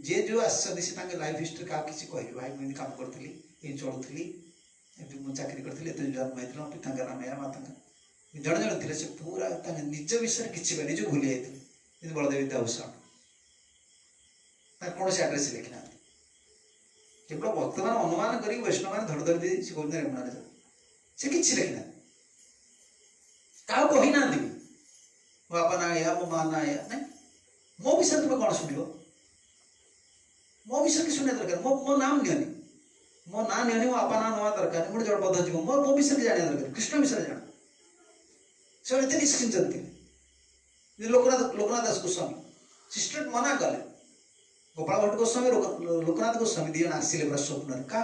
जे जो आसते लाइफ हिस्ट्री क्या किसी कह भाई मुझे काम करी ये चलुली मुझे चाकरी करी जन्म होता पिता नाम या माता जड़े जड़े थे से पूरा निज विषय किसी निज भूली जाते बलदेव विद्याभूषण कौन से आड्रेस लिखिना केवल भक्तमान अनुमान कर वैष्णव मैंने धड़ धर दी रेमुना से किसी लिखिना क्या कही ना मो बापा ना या मो माँ ना या ना मो विषय तुम कौन शुण मो विषय कि शुणा दरकार मो नाम नि मो ना नि मो बापा ना ना दरकार गोटे जड़ बद्ध जीव मो विषय जाना दरकार कृष्ण विषय जाना से निष्किंचन थे लोकनाथ दास गोस्वामी सिस्टर मना कले गोपाल भट्ट गोस्वामी लोकनाथ गोस्वामी दिजन आसिले पूरा स्वप्न क्या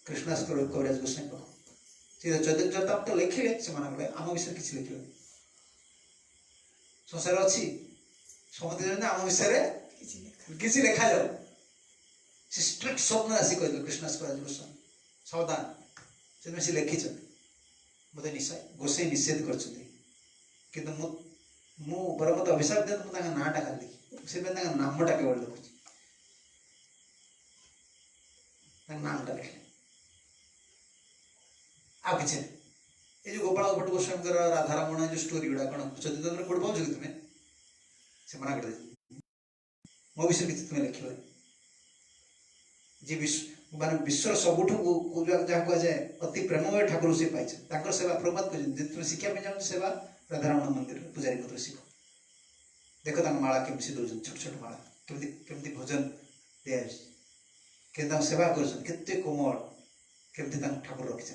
कृष्णास कविराज गोस्वामी पाख चैतन्य चरितामृत लिखिले से मना कले आम विषय किसी लिखे संसार अच्छी समझते आम विषय किसी लिखा जाओ से स्ट्रिक्ट स्वप्न आसी कह कृष्णास कविराज गोस्वामी सावधान से लिखी मत गोसाई निषेध कर बर मत अभिशाप दिखाँ मुझे नाटा खाली से नामटा केवल लिखुची नामटा लिखे आ कि ये जो गोपाल भट्ट गोस्वामी राधारमण जो स्टोरी गुड़ा कौन चैतन्य पढ़ पाओ कि तुम्हें से मना कर मो विषय किसी तुम्हें लिख जी माने विश्वर सबुठ जहाँ कहुए अति प्रेममय ठाकुर से पाई सेवा प्रभात कर शिक्षा चाहूँ सेवा राधारमण मंदिर पूजारी पत्र शिख देख माला केमी दौरान छोट छोट माला केमती भोजन दिखाई सेवा करते कोमल केमती ठाकुर रखी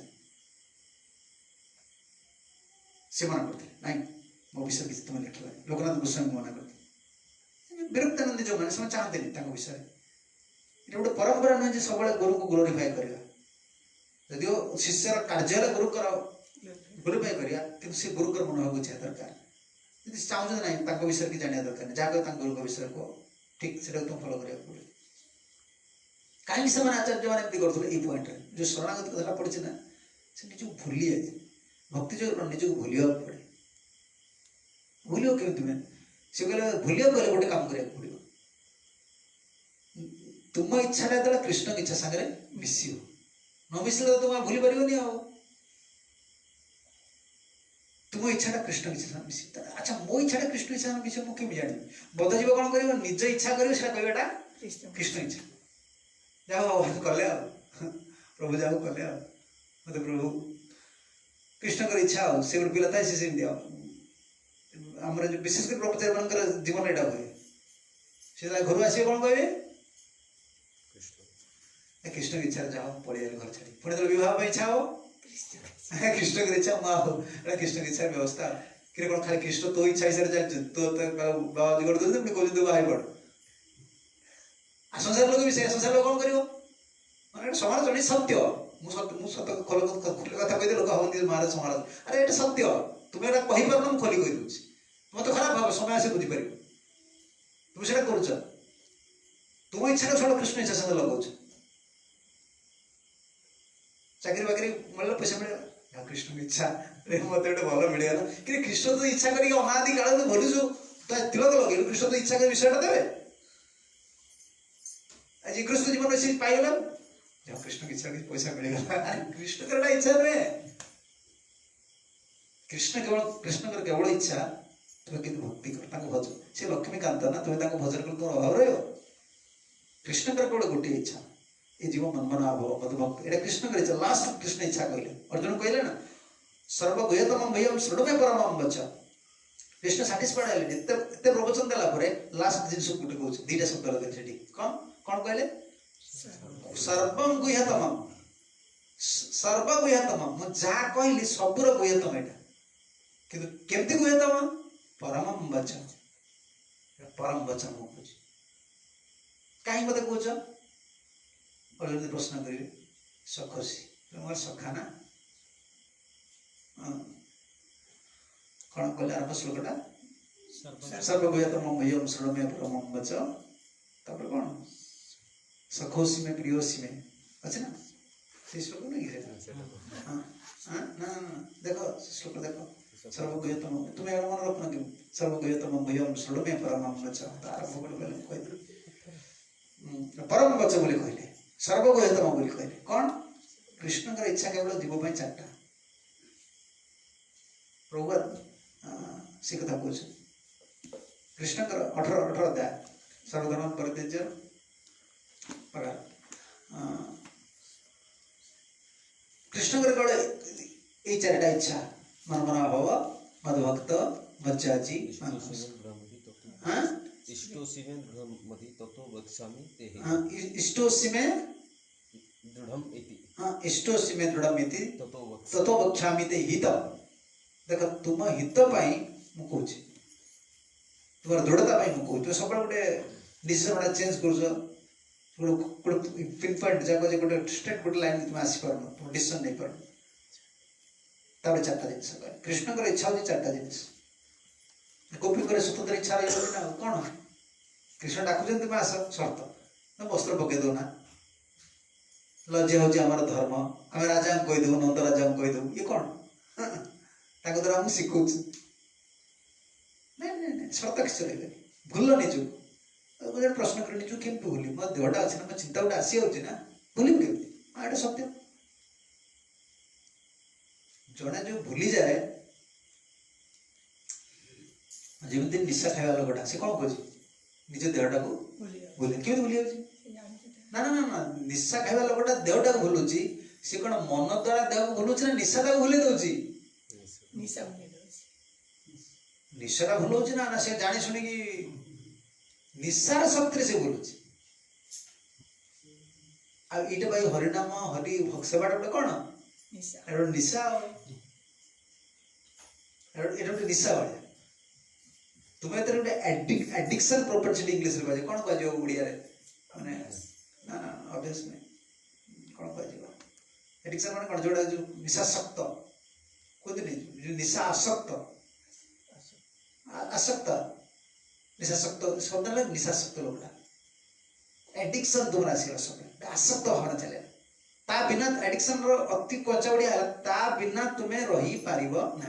से मना करते नाई मो विषय किसी तुम लिख लोकनाथ गोस्वामी मना करते विरक्तानंद जो मैंने से चाहते विषय ये गोटे परंपरा नुहे सब गुरु को ग्लोरीफाई करवा जदिव शिष्यर कार्य गुरुकर ग्लोरीफाई करवा कि से गुरुकर मन बुझा दरकार चाहूँ ना विषय की जाना दरकार जहाँ कह गुरु विषय को ठीक से तुम फलो करा पड़े कहीं से आचार्य मैंने एमती करते ये पॉइंट जो शरणागत कथा पड़ी ना से निज भूली जाए भक्ति जो निज को भूल पड़े भूल के तुम्हें से कहले भूल गले गोटे काम करा पड़ो तुम इच्छा जो कृष्ण की इच्छा सागर मिसी न मिसले तो तुम भूली पारनी आ तुम इच्छा कृष्ण की इच्छा मिसी अच्छा मो इच्छा कृष्ण इच्छा मिस मुझे जानी बद्ध जीव कौन कर निज इच्छा करा कृष्ण इच्छा जाओ कले प्रभु जाओ कले मत प्रभु कृष्ण इच्छा हो से गोटे पिला था से आमर जो विशेषकर ब्रह्मचारी मान जीवन यहाँ हुए से घर आसे कौन कहे कृष्ण की इच्छा जाओ पड़े घर छाड़ी पुणी तो विवाह इच्छा हो कृष्ण की इच्छा माँ हो कृष्ण की इच्छा व्यवस्था कि कौन खाली कृष्ण तो इच्छा हिसाब से तो बाबा जोड़ कर कहते बाहर पड़ संसार लोग भी संसार लोग कौन कर माने समालोचना सत्य मुझे खोल कथा कही लोक हमें महाराज समालोचना अरे ये सत्य तुम्हें यहाँ कही पार मुझे खोली कही दूसरी तुम तो खराब भाव समय आसे बुझीपार तुम से कर तुम इच्छा छोड़ कृष्ण इच्छा सहित लगाऊ चाकरी बाकरी मिलना पैसा मिलेगा कृष्ण की इच्छा मत गोटे भल मिलगला कि कृष्ण तो इच्छा कर अनादि काल तो भरुचु तिलक लगे कृष्ण तो इच्छा कर विषयटा देवे आज कृष्ण जीवन से पाईगला जब कृष्ण की इच्छा पैसा मिलगला कृष्ण कर इच्छा नुहे कृष्ण केवल इच्छा तुम्हें कि भक्ति कर भज से लक्ष्मीकांत ना तुम्हें भजन कर तुम अभाव रहो कृष्ण केवल गोटे इच्छा ये जीव मनमना भव मत भक्त ये कृष्ण कर इच्छा लास्ट कृष्ण इच्छा कहले अर्जुन कहले ना सर्वगुहतम भयम शृणुमे परमम वच कृष्ण साटिस्फाइड हेले एते प्रवचन देला परे लास्ट जिनस गुटे कहउछ दीटा शब्द लगे सेठी कौन कहले सर्वम गुहतम सर्वगुह्यतम मु जहाँ कहली सबुर गुह्यतम एटा किंतु केमती गुह्यतम परम वचन परम वचन मु कहूँ कहीं मत कौच और प्रश्न करेंगे सखसी तुम्हार सखा ना कौन कहले आरंभ श्लोकटा सर्वगुह्यतम मह्यम शृणुमे परमं वच तापर कौन सखोसी में प्रियोसी में अच्छे ना से श्लोक नहीं है ना देखो श्लोक देखो सर्वगुह्यतम तुम्हें मन रखना कि सर्वगुह्यतम मह्यम शृणुमे परमं वच आरंभ बोले कह परम वच बोले कहले सर्वगुह्यतम बोले कहले कौन कृष्ण का इच्छा केवल जीव पाई चारटा प्रभुपाद से कथा कह कृष्ण का 18 अध्याय सर्वधर्म परित्यज्य कृष्ण केवल ये चारटा इच्छा मनमना भव मदभक्त मज्जाजी इष्टोसी में दृढ़मति ततो वक्ष्यामि ते इष्टोसी में दृढ़म इति इष्टोसी में दृढ़म इति ततो वक्ष्यामि ते हित देख तुम हित पाई मु कहूची तुम दृढ़ता पाई मु कहूची सब गोटे डिसीजन गोटे चेंज कर गोटे पिन पॉइंट जाको जे गोटे स्ट्रेट गोटे लाइन तुम आसी पारन तुम डिसीजन नहीं पारन ताबे चारटा जिनिस कृष्ण कर इच्छा होची चारटा जिनिस गोपी करे स्वतंत्र इच्छा रही ना कौन कृष्ण डाकुचन तुम आस शर्त ना वस्त्र पकई दो ना लज्जा हूँ आम धर्म आम राजा को कहीदेव नंद राजा को कहीदेव ये कौन द्वारा हम शिखु नहीं शर्त किसी रही भूल निजु मुझे प्रश्न कर निजु केमती भूल मो देहटा अच्छे ना मो चिंता गोटे आसी ना भूल केमती यहाँ सत्य जड़े जो भूली जाए जमी निशा खाଇବା लोकटा से कौन कहे निज देहटा को भूले केमती भूली जाए ना ना ना निशा खाଇବା लोकटा देहटा को भूलुची सी कौन मन द्वारा देह को भूलुची ना निशा को भूली दउची निशाटा भूल हो ना से जानी शुणी निशार शक्ति से भूलुची आईटा भाई हरिनाम हरि सेवा गोटे कौन निशा गोटे निशा भाया तुम्हें गोटे एडिक्शन प्रोपर्टी इंग्लीश रे कौन कह ओडिया माने ना ना ऑब्वियस नहीं कौन कह एडिक्शन माने कौन जोड़ा जो निशासक्त कहते नहीं निशा आसक्त आसक्त निशासक्त शब्द लगे निशासक्त लोकटा एडिक्शन तुम आसला सब आसक्त भावना चले ता बिना एडिक्शन रो अति कचाउड़ी आला ता बिना तुम्हें रही पारिबो ना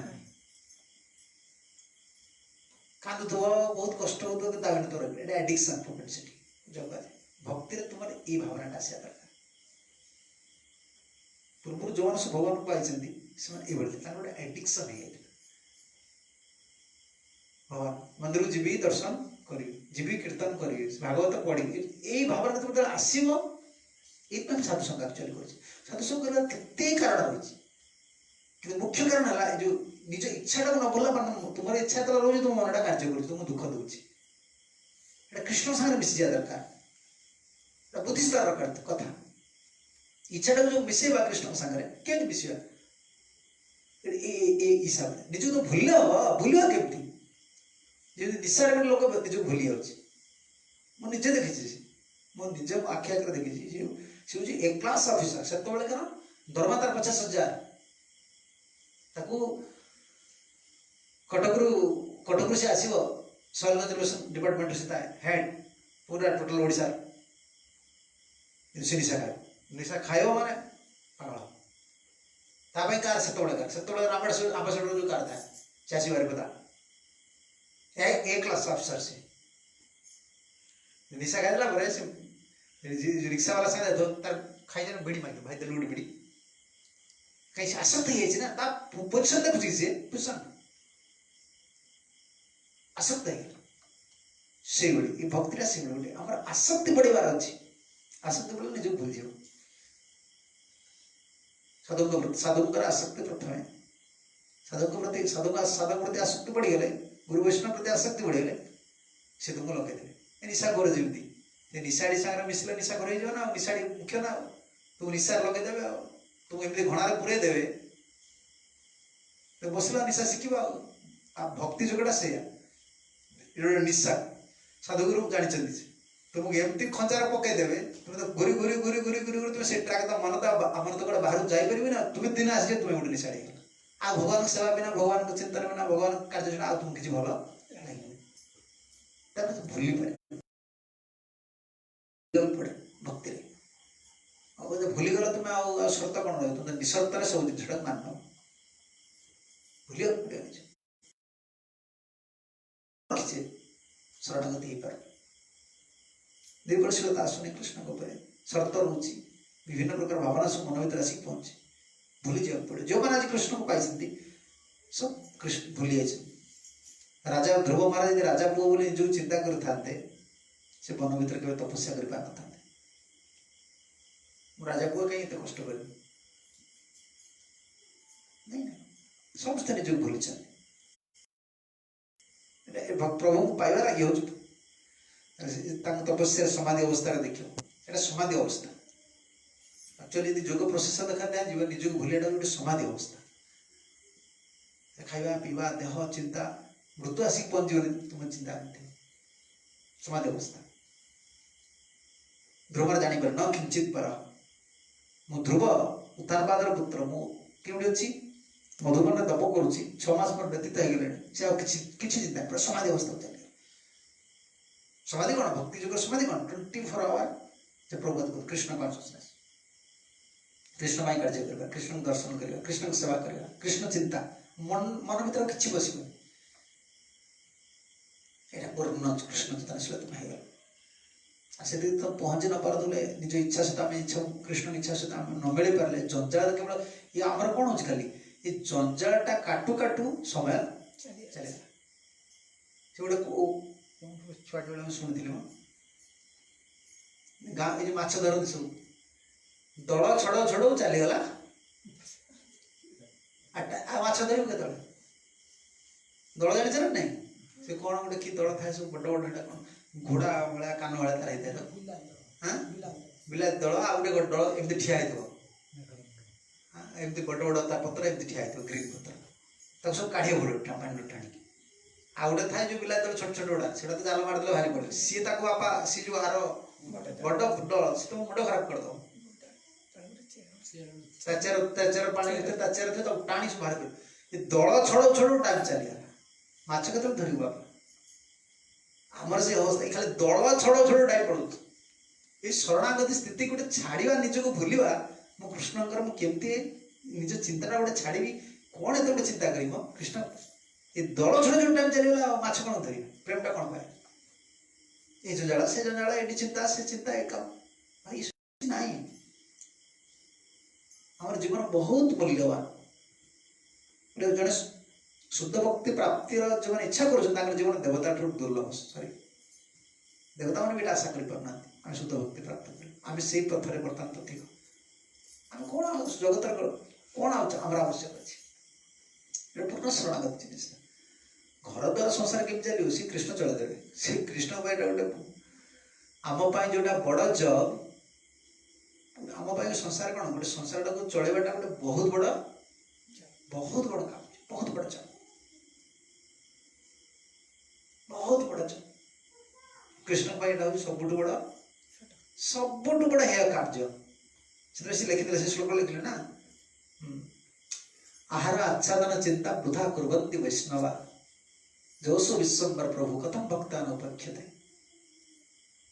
कांदुथो बहुत कष्ट होतो ता बिना तो रही एटा एडिक्शन प्रोपेंसिटी जगत भक्ति रे तुमर ई भावनाटा आसी दरकार पूर्व जो मानस भगवान को पाइछंती से ए बडे तार गोटे एडिक्शन है भगवान मंदिर जीवी दर्शन करी जीवी कीर्तन करी भागवत पढ़ी यही भावना तुम आसो ये साधु संघ एक्चुअली कर साधु संघ केते कारण रही कि मुख्य कारण है जो निज इच्छा को न बोला तुम इच्छा तो रोज तुम मनटा कार्य कर तुम दुख दूची कृष्ण सागर मिसी जा दरकार बुद्धिस्ट दरकार कथा इच्छा जो मिसेबा कृष्ण सागर केमती मिसवा हिसाब से निज तो भूलवा केमती जब निशा लोक निज भूली जाजे देखी मो निज आखि आगे देखी सी हूँ ए क्लास ऑफिसर से कौन दरमा तार 50,000 कटक से आसो शैलगंज रिलेशन डिपार्टमेंट से हेड पूरा टोटल ओडिशा से निशा खाइब माने पागल तापाई कार से आंबासडर जो कार था चासी बारिपदा ए क्लास ऑफिसर से निशा खाइला से रिक्शा वाला संगे तार खाई जाने बीड़ी मांगे भाई तेल बीड़ी कहीं आसक्त ही ना ता पोजिशन देखुची से पोजिशन आसक्त है से ये भक्तिटा से गोटे आम आसक्ति बढ़ार अच्छी आसक्ति बढ़े निज भूल जाओ साधुकर आसक्ति प्रथम साधक प्रति साधक प्रति आसक्ति बढ़ीगले गुरु वैष्णव प्रति आसक्ति बढ़ीगले से तुमको लगे निशा घर जमी निशाड़ी सागर मिसले निशा घर हो निशाड़ी मुख्य ना तुम निशा लगेदेवे तुम एमती घणारे पुरे देवे तो बसला निशा शिखा भक्ति जोगटा से निशा साधुगुरु जानी तुमको एमती खंचार पकईदेवे तुम तो घूरी घूरी घूरी घूरी घूरी घूरी तुम से ट्राक मन तो आम तो कौन बाहर जापर ना तुम्हें दिन आस तुम्हें गोटे निशा आ भगवान सेवा बिना भगवान चिंतन बिना भगवान कार्य आ तुम किसी भल लगे भूली पड़े भक्ति भूलीगल तुम शर्त कौन रही तुम निसर्त सब जिनसा मान भूल पड़े शरणागति हो पार दुईपरशीलता आसुनी कृष्ण शर्त रोचे विभिन्न प्रकार भावना सब मन भर आसिक पहुंचे भूली जावाक पड़े जो मैंने आज कृष्ण को पाई सब कृष्ण भूली जाए राजा ध्रुव महाराज यदि राजा पुओ बोली जो चिंता करते से वन भर के तपस्या कर पार न राजा पुओ कहीं कष्ट कर समस्ते निज भूली प्रभु को पाइबार ये हूँ तपस्या समाधि अवस्था देख ये समाधि अवस्था एक्चुअली यदि योग प्रोसेस देखा दिया जीवन निज को भूलिया गोटे समाधि अवस्था खाଇବା पीवा देह चिंता मृत्यु आसिक पहुंचीगले तुम चिंता करते समाधि अवस्था ध्रुव जापर न किंचित पर मु ध्रुव उत्तानपादर पुत्र मु केउठी अच्छी मधुबन तप करुच्ची 6 मास पर व्यतीत हो गले से किसी चिंता पूरा समाधि अवस्था चलिए समाधि कौन भक्ति युग समाधि कौन 24 आवर से प्रभुत कृष्ण कॉन्शियसनेस कृष्ण कार्य करवा कृष्ण दर्शन करवा कृष्ण सेवा करवा कृष्ण चिंता मन मन भर कि बसबनी यहाँ पूर्ण कृष्ण चेतनशील तुम हो से तो पहुंची न पारे निज इच्छा सहित आम इच्छा कृष्ण इच्छा सहित आम न मिल पारे जंजाल केवल ये आमर कौन हो खाली ये जंजालटा काटू काटू समय चल गोटे छुआटे बेले शुणी गाँ ये माछ धरती सब दल छड़ छड़ चलीगला माछ धर के दल जानी नहीं से कौन गोटे कि दल थाए सब बड़ बड़ कौन घोड़ा भाया कान भाया तार होता हाँ बिला दल आ गए दल एमती ठिया एमती बड़ बड़ ता पत्र एमती ठिया ग्रीन पत्र सब काढ़े पड़ो पानी टाणी आ गए थाए जो बिला दल छोट छोट गुड़ा से जाल मारदे भारी पड़े सी बापा सी जो आर बड़ दल सी तुम मुंड खराब करद चेर पानी चेर थे टाणी सब बाहर कर दल छड़ छड़ टाइम चलीगला माछ के धर बापा आमर से अवस्था खाली दल छड़ छड़ टाइम पड़ू ये शरणागति स्थिति गोटे छाड़ा निजक भूलवा मो कृष्णकर मुझे निज चिंता गोटे छाड़ी कौन एत गोटे चिंता करी कृष्ण ये दल छड़ जो टाइम चलीगला माछ कौन धर प्रेमटा कौन पाए ये जंजाला से जंजाला ये चिंता से चिंता एक भाई ना हमारे जीवन बहुत मूल्यवान जड़े शुद्ध भक्ति प्राप्तिर जो मैंने इच्छा कर जीवन देवता दुर्लभ सॉरी देवता मैंने भी आशा कर शुद्ध भक्ति प्राप्त कर से पथर बर्तमान पथिक आम कौन जगत कौन आमर आवश्यक अच्छे पूर्ण शरणागत जिनिस घर द्वारा संसार केमी चलो सी कृष्ण चलदेवे से कृष्ण गोटे आम जोटा बड़ जब आम संसार कौन गोटे संसार टाक चलवाटा गोटे बहुत बड़ काम बहुत बड़ जब बहुत बड़ जब कृष्ण सबुठ बड़ हेय कार्य से लिखिले से श्लोक लिखले ना आहार आच्छादन चिंता वृथा कुर्वन्ति वैष्णवा जोसो विश्वम्बर प्रभु कथम भक्तान उपेक्षते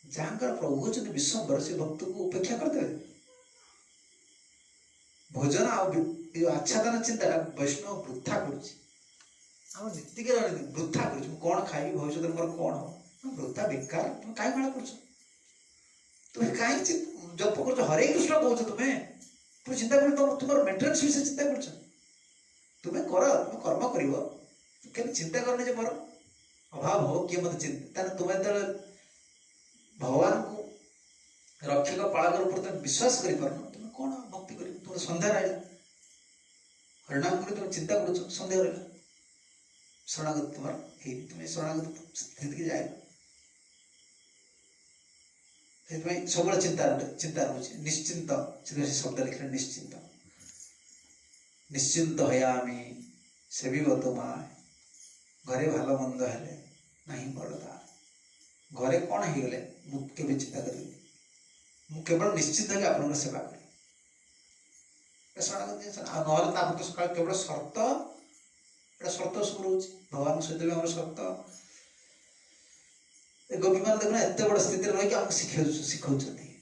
जहाँकर प्रभु होचन विश्वम्बर से भक्त को उपेक्षा करते भोजन आच्छादन चिंता वैष्णव वृथा कर वृथा कर कौन खाई भविष्य मोर कौन हो वृथा बेकार तुम कहीं माड़ा कर तुम्हें कहीं जप कर हरे कृष्ण कौच तुम्हें तुम चिंता कर तुम मेन्टेनेंस विषय चिंता कर तुम्हें कर तुम कर्म कर चिंता करने जो मोर अभाव हो किए मत चिंता तुम्हें तो भगवान को रक्षक पालक ऊपर तुम विश्वास कर तुम्हें कौन भक्ति कर तुम सन्ध्या रहा हरिनाम कर तुम चिंता कर सन्देह रहा शरणागत तुम्हार तुम्हें शरणागत स्थिति की जाए सब चिंता रोचे निश्चिंत शब्द लिखले निश्चिंत निश्चिंत हयामी सेविवत माय घरे भल मंद हेले नहीं बड़दा घरे कौन हो गले मुझे चिंता करी मु केवल निश्चित है आपन सेवा करी तो सका केवल शर्त शर्त सब रोच भगवान सहित भी आम शर्त गोपी मान देखना एत बड़ स्थित रही शिखा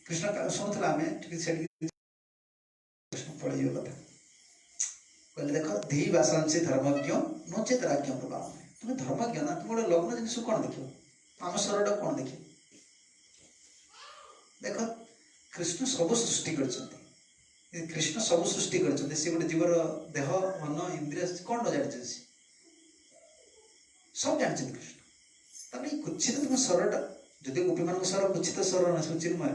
कृष्ण शुणुला आम कृष्ण पलि कथा कहले देख धी बासांसी धर्मज्ञ नचेत राज्ञ प्रभाव तुम्हें धर्मज्ञ ना तुम गोटे लग्न जिन कौन देख आम शरीर कौन देख देख कृष्ण सब सृष्टि कर कृष्ण सब सृष्टि कर गोटे जीवर देह मन इंद्रिय कौन न जानी सब जानते कृष्ण तब कुचित तुम स्वरटा जदि गोपी मान स्वर कुचित स्वर न चिन्मय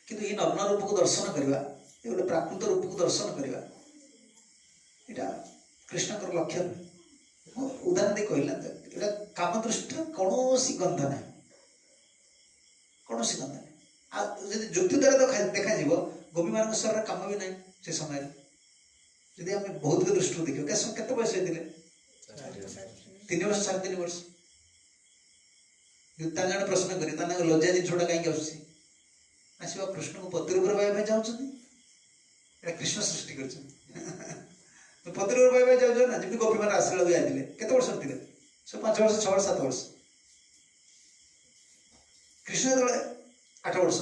किंतु ये नग्न रूप को दर्शन करवा गोटे प्राकृत रूप को दर्शन करवा यहाँ कृष्ण लक्ष्य उदाहरण दे कहला काम दृष्टि कौन गंध ना कौन गंध ना जुक्ति द्वारा देखा गोपी मान स्वर कम भी ना से समय जदि आम भौतिक दृष्टि देखिए केत बयस होते 3 वर्ष 3.5 वर्ष जने प्रश्न कर लज्जा जिनसा कहीं आसवा कृष्ण को पति रूप पाइबा चाहते कृष्ण सृष्टि कर पति रूप पाइबा चाहते ना जमी गोपी मैंने आश्रय जाते केत वर्ष थे सब 5 वर्ष 6 वर्ष 7 वर्ष कृष्ण जो 8 वर्ष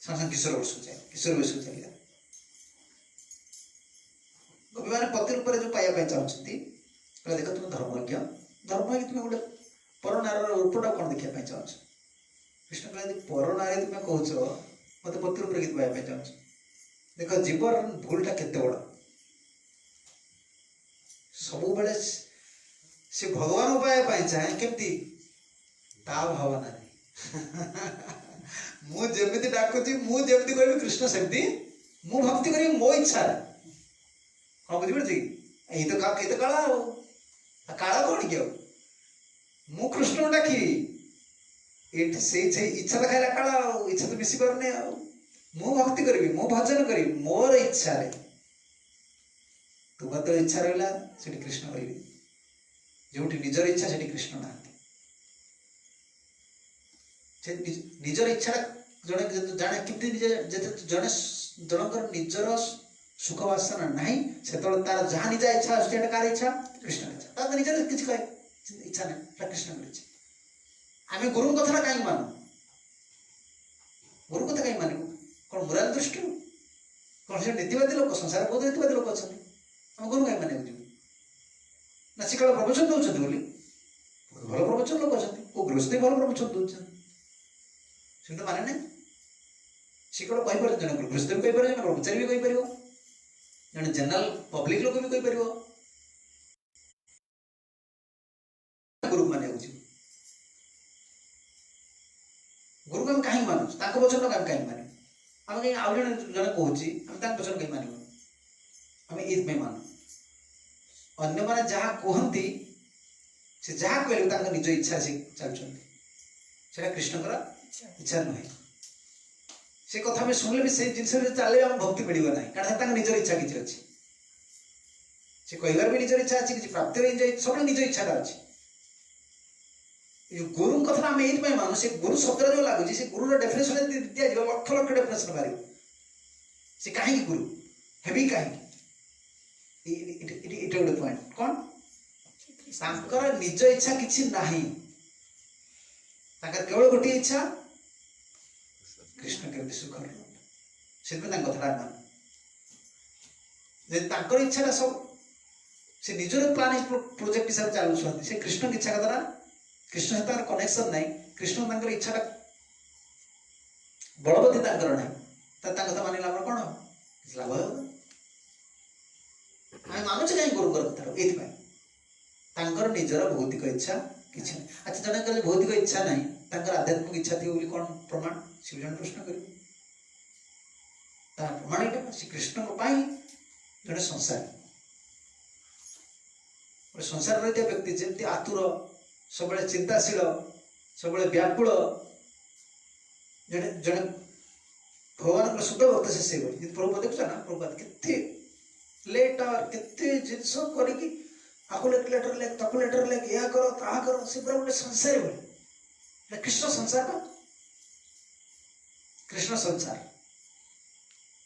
सामने किशोर वर्ष किशोर वयस चलिए गोपी मैंने पति रूप जो पाइबा चाहते देख तुम धर्मज्ञ धर्मज्ञ तुम गोटे पर नार रूपटा कौन देखा चाहो कृष्ण कहते पर नारी तुम कह मत पति रूप गीत पाइबा चाहो देख जीवर भूलटा केते बड़ सब बेले से भगवान पाइबा चाहे केमती ता भावना मुझे डाकुची मुझे कहबी कृष्ण सेमती मु भक्ति करी मो इच्छा कौन बुझे कि तो काला काला कौन कि मु कृष्ण डाकी से इच्छा तो खाला काला इच्छा तो मिसी पारने मु भक्ति करी मु भजन करी मोर इच्छा रे तुम तो इच्छा रहा से कृष्ण रही जो निजर इच्छा से कृष्ण ना निजर इच्छा जड़े जाने कि जड़े जनकर निजर सुख वासना ना से तार जहाँ निजा इच्छा आसान कार इच्छा कृष्ण इच्छा निजर किसी कहे इच्छा ना कृष्ण आम गुरु कथा कहीं मानु गुरु कथा कहीं मानू कौन मुराद दृष्टि कौन से नीतिवादी लोक संसार बहुत नीतिवादी लोक अच्छा आम गुरु कहीं माने ना से केवल प्रवचन दौरान बोली भल प्रवचन लोक अच्छा गृहस्थ भल प्रवचन दौरान से तो माने ना से केवल कहीपर जन गृहस्थ भी कहीपर जन ब्रह्मचारी भी कहीपर जन जनरल पब्लिक लोक भी कहीपर गुरु माने गुरु को कहीं मानु वचन कहीं मानु आम कहीं आउ जन जन कहूँ वचन कहीं मानू आम ये मानु अन्य मैंने जहाँ कहती से जहाँ कहले निज इच्छा से चलते कृष्णकर इच्छा नुहे से कथा में शुणिले भी से जिन चले आम भक्ति मिल ना कारण निजर इच्छा किसी अच्छी से कहबार भी निजर इच्छा अच्छी किसी प्राप्ति सब निज इच्छाटा अच्छी गुरु कथा आम ये मानु से गुरु शब्द जो लगुच से गुरु डेफिनेशन दि लक्ष लक्ष डेफिनेशन बाहर से कहीं गुरु हेबी कहीं गोटे पॉइंट कौन निज इच्छा किसी ना केवल गोटे इच्छा कृष्ण केमती सुख से कथा मान इच्छा सब से निजर प्लान प्रोजेक्ट हिसाब से चलुँच से कृष्ण की इच्छा द्वारा कृष्ण सहित कनेक्शन ना कृष्ण इच्छा बलवती ना कथा मानिला कौन लाभ आम मानुचे कहीं गुरु कथा ये निजर भौतिक इच्छा किसी ना अच्छा जन भौतिक इच्छा ना आध्यात्मिक इच्छा थी कौन प्रमाण से जन प्रश्न कर प्रमाण यहाँ श्री कृष्ण जड़े संसार गोटे संसार रही व्यक्ति जमी आतुर सब चिंताशील सब व्याकुल जड़े जड़े भगवान शुद्ध भक्त से प्रभु देखुछ ना प्रभु के लेटर के जिनस करके आको लेटर लेख ताको लेटर लेख या करो ता करो से पूरा गोटे संसार बोले कृष्ण संसार का कृष्ण संसार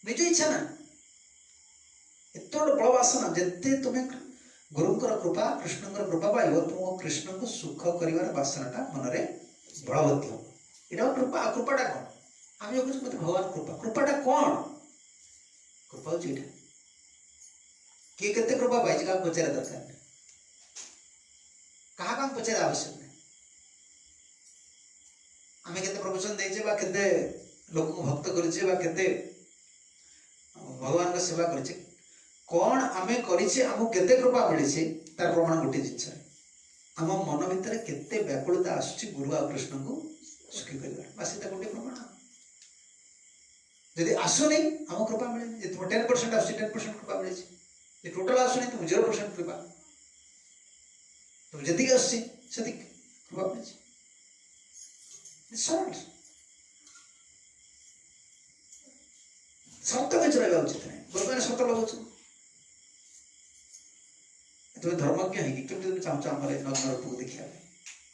निज इच्छा ना एत बड़ वासना जिते तुम्हें गुरुंकर कृपा कृष्णकर कृपा पाइब तुम कृष्ण को सुख कर बासनाटा मनरे बलवती हम यहाँ कृपा कृपाटा कौन आम मत भगवान कृपा कृपाटा कौन कृपा हो किए केते कृपा पाई क्या पचार दरकार नहीं क्या पचार आवश्यक नहीं आम के प्रवचन देचे केते लोक भक्त करते भगवान का सेवा करे कौन आम करमको केते कृपा मिली तार प्रमाण गोटे जिनस आम मन भितर केते व्याकुलता आसुची गुरु आ कृष्ण को सुखी कर बस गोटे प्रमाण जदि आसुनी आम कृपा मिले तुम 10% आस 10% कृपा मिली टोटाल आसुनी तुम 0% कृपा तुम जी आसी कृपा मिली शर्त किसी रहा उचित नहीं गुरु मैंने शर्त लगाऊ तुम्हें धर्मज्ञ है कि तुम चाहूँ आम नग्न रूप को देखा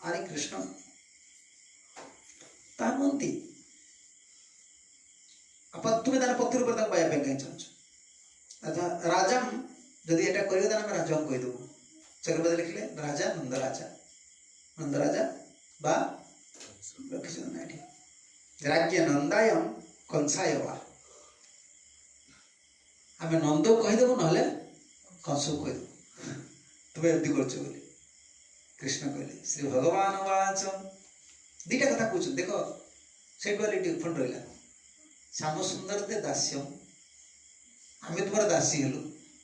आरे कृष्ण ताहती तुम्हें तार पति रूप पाइबा कहीं चाहूँ अच्छा राजा जदि यहाँ कर राजा को कहीदेव चक्रवर्ती लिखिले राजा नंदराजा बा राज्य नंदायम कंसाय वा आम नंद को कहीदेव ना कंस को कहीदेव तुम्हें एमती कर कृष्ण कहले श्री भगवान वाच दीटा कथा कह देख से डिफरेंट रहा श्याम सुंदर ते दास्यम आम तुम्हारे दासी हेलु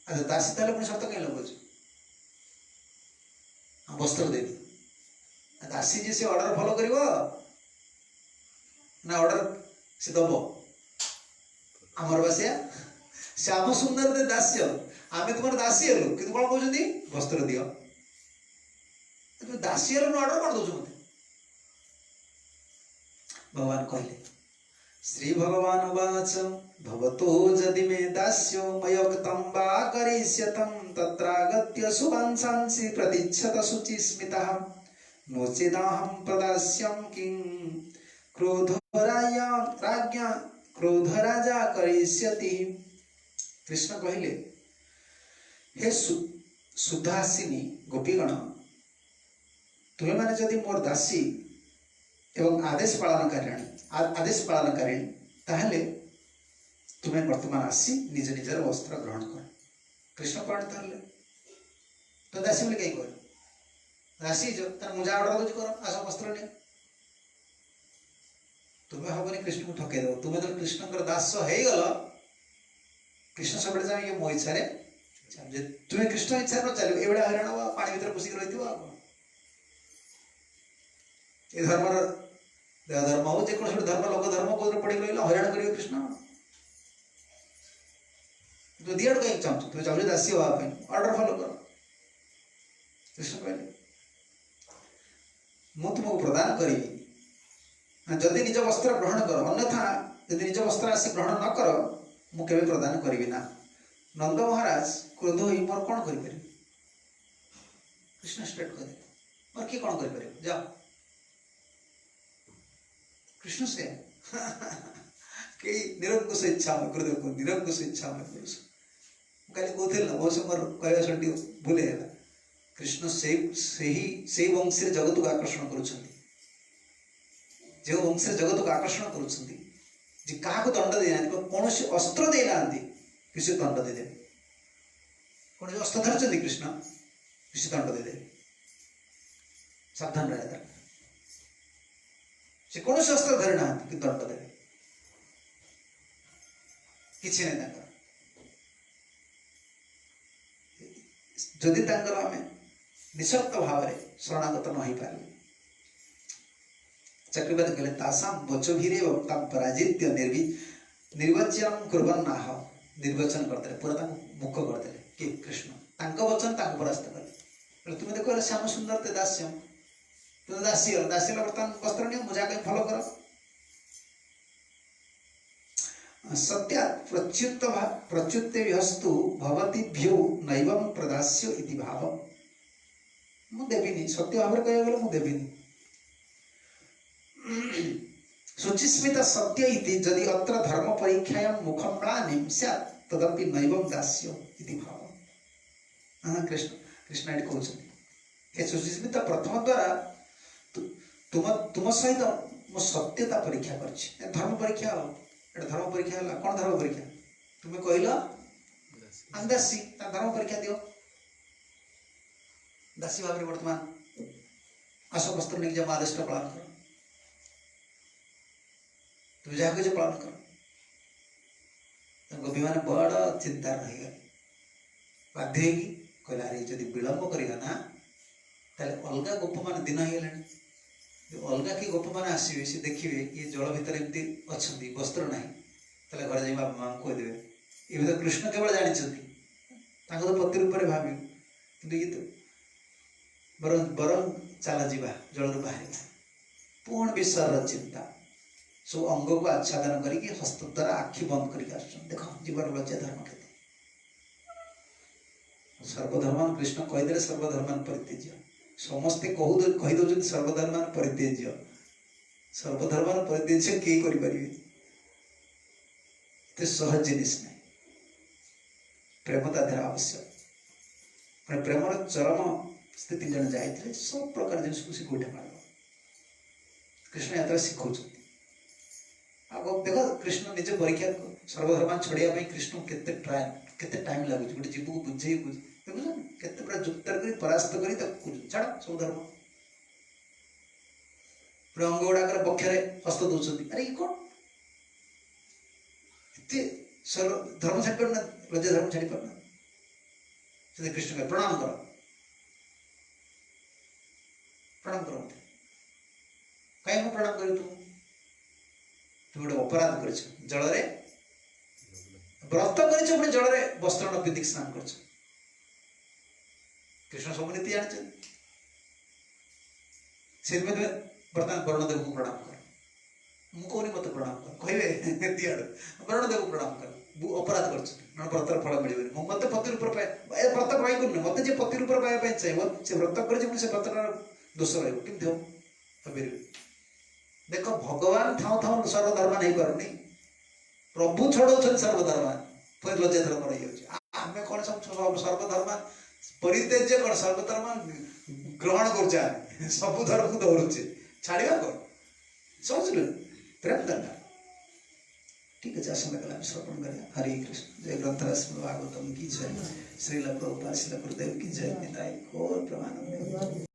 अच्छा दासी ताले पुणी शर्त कहीं लगाऊ वस्त्र देवी दासी जी से ऑर्डर फॉलो कर ना ऑर्डर से दब आमर बासिया श्याम सुंदर ते दास्य आम तुम दासी हेलु कि कौन कहते वस्त्र दियो तुम दासी हेलु ऑर्डर कर दौ मत भगवान कहले श्री भगवान उवाच भवतो यदि मे दास्यो मयोक्तं वा करिष्यतं तत्रागत्य सुवंशांसि प्रतीक्षत शुचिस्मितः नोचेदहं प्रदास्यं किं क्रोधराजा करिष्यति कृष्ण कहले हे सुधासिनी गोपीगण तुम्हें माने जदि मोर दासी एवं आदेश पालनकारिणी ताहले तुम्हें वर्तमान आसी निज निजर वस्त्र ग्रहण कर कृष्ण कौन ताहले तो दासी बोले कहीं कह दासी जो तार मुझा ऑर्डर दूसरी कर आस वस्त्र नि तुम्हें हबनी कृष्ण को ठके दो तुम्हें तो कृष्ण दास हो गल कृष्ण सब ये मो इच्छा तुम्हें कृष्ण इच्छा न चलो ये हईराण हम पानी भर पशिक रही ये धर्म धर्म हो जो धर्म लोक धर्म को पड़ी रही हईराण कर कृष्ण तो दियाड़ कहीं चाहूँ तुम चाहूँ दासी हाँपाई ऑर्डर फॉलो कर कृष्ण कहले मु तुमको प्रदान करी जदि निज वस्त्र ग्रहण कर अन्यथा यदि निज वस्त्र आसी ग्रहण न कर मुझे प्रदान करी ना नंद महाराज क्रोध हो मोर कौन कर कृष्ण स्ट्रेट कर मोर किए कौन कर जाओ कृष्ण से कई निरंकुश इच्छा गुरुदेव को निरंकुश इच्छा पुरुष कल कहते ना बहुत समय कहवा शक्ति भूल है कृष्ण से वंश जगत को आकर्षण कर जो वंश जगत को आकर्षण कर दंड देना कौन से अस्त्र देना किसी दंड देदे कौन अस्त्र धरते कृष्ण किसी दंड देदे सावधान रहा से कौन से अस्त्र धरी ना कि दंड देवे किसी नहीं जदि आम निशक्त भाव में शरणागत न हो पारे चक्रवर्ती कहले तासाम वचोभिरे पराजित्य निर्वचन कुर्वन्नाह निर्वचन करते पूरा मुख करते कि कृष्ण वचन परास्त कले तुम्हें देखो श्याम सुंदर ते दास्यम तुम दासी बर्तमान वस्त्र नहीं मुझा कहीं फॉलो कर सत्यात् प्रच्युत्तेभ्यस्तु भवतीभ्यो नैवं प्रदास्यो इति भावम् मु देविनी सत्य भाव कह गले मु देविनी शुचिस्मिता सत्य इति यदि अत्र धर्म परीक्षायां मुखं म्लानिं स्यात् तदपि नैवं दास्यो इति भावम् कृष्ण कृष्ण एडी कहउछन ए शुचिस्मिता प्रथम द्वारा तुम सहित मो सत्यता परीक्षा करछि धर्म परीक्षा हो एटा धर्म परीक्षा होला कोन धर्म परीक्षा तुमे कहलो अंदासी ता धर्म परीक्षा दियो दासी भाव वर्तमान आश वस्त्र नहीं जब आदेश पालन कर तुम जहाँ कह पालन कर गोपी मैंने बड़ चिंता रही बाध्य कहला अरे जब विलंब करेगा ना ताले अलगा गोप मान दिन हो अलगा कि गोप मैंने आसवे सी देखिए ये जल भितर एमती अच्छा वस्त्र ना ताले घर जाए बापा माँ कहीदेवे ये तो कृष्ण केवल जानते तो पति रूप से भाव कि ये तो बरं बरं चला जीवा जल बाहर पुणी विश्वर चिंता सब अंग को आच्छादन करके हस्त द्वारा आखि बंद कर देख जीवन लज्जा धर्म के सर्वधर्मान कृष्ण कहीदे सर्वधर्मान परित्यज्य समस्ते कहीदे सर्वधर्मान परित्यज्य सर्वधर्मान परित्यज्य किए कर सहज जिनिस नहीं प्रेम ता आवश्यक प्रेमर चरम स्थिति जन जाए सब प्रकार जिन से गोईठा मार कृष्ण यात्रा शिखा अब देख कृष्ण निज परीक्षा सर्वधर्म छड़ाई कृष्ण केते टाइम लगुच गोटे जीव को बुझे देखुन केते पूरा जुक्तर कर परास्त कर छाड़ सब धर्म पूरा अंग गुड़ाक पक्षे हस्त दौरान अरे ये कौन धर्म छाड़ी पारना लज्जा धर्म छाड़ी पारना कृष्ण का प्रणाम कर प्रणाम कर कहीं प्रणाम कर तू गोटे अपराध कर जल व्रत कर जल वस्त्र न पिंधिक स्नान कर कृष्ण सब नीति जान से बर्तमान वरुणदेव को प्रणाम कर मुझे मत प्रणाम कर कहे दियाड़ वरुणदेव प्रणाम कर अपराध कर व्रतर फल मिल मत पति रूप व्रत पाई मत जो पति रूप पाइबा चाहिए से व्रत कर व्रतर दोष रही देख भगवान थाऊ थाऊ सर्वधर्म नहीं पारनी प्रभु छड़ाऊँ सर्वधर्म फिर लज्जा धर्म रही आम कौन सब सर्वधर्म परित्यज्य कौन सर्वधर्म ग्रहण कर सब धर्म को दौड़े छाड़ा कौन समझ प्रेम दरकार ठीक है आसंता कल श्रवण करें हरे कृष्ण जय ग्रंथराज भागवतम की जय श्रील प्रभुपाद श्रील गुरुदेव की जय निताई और प्रमानंद।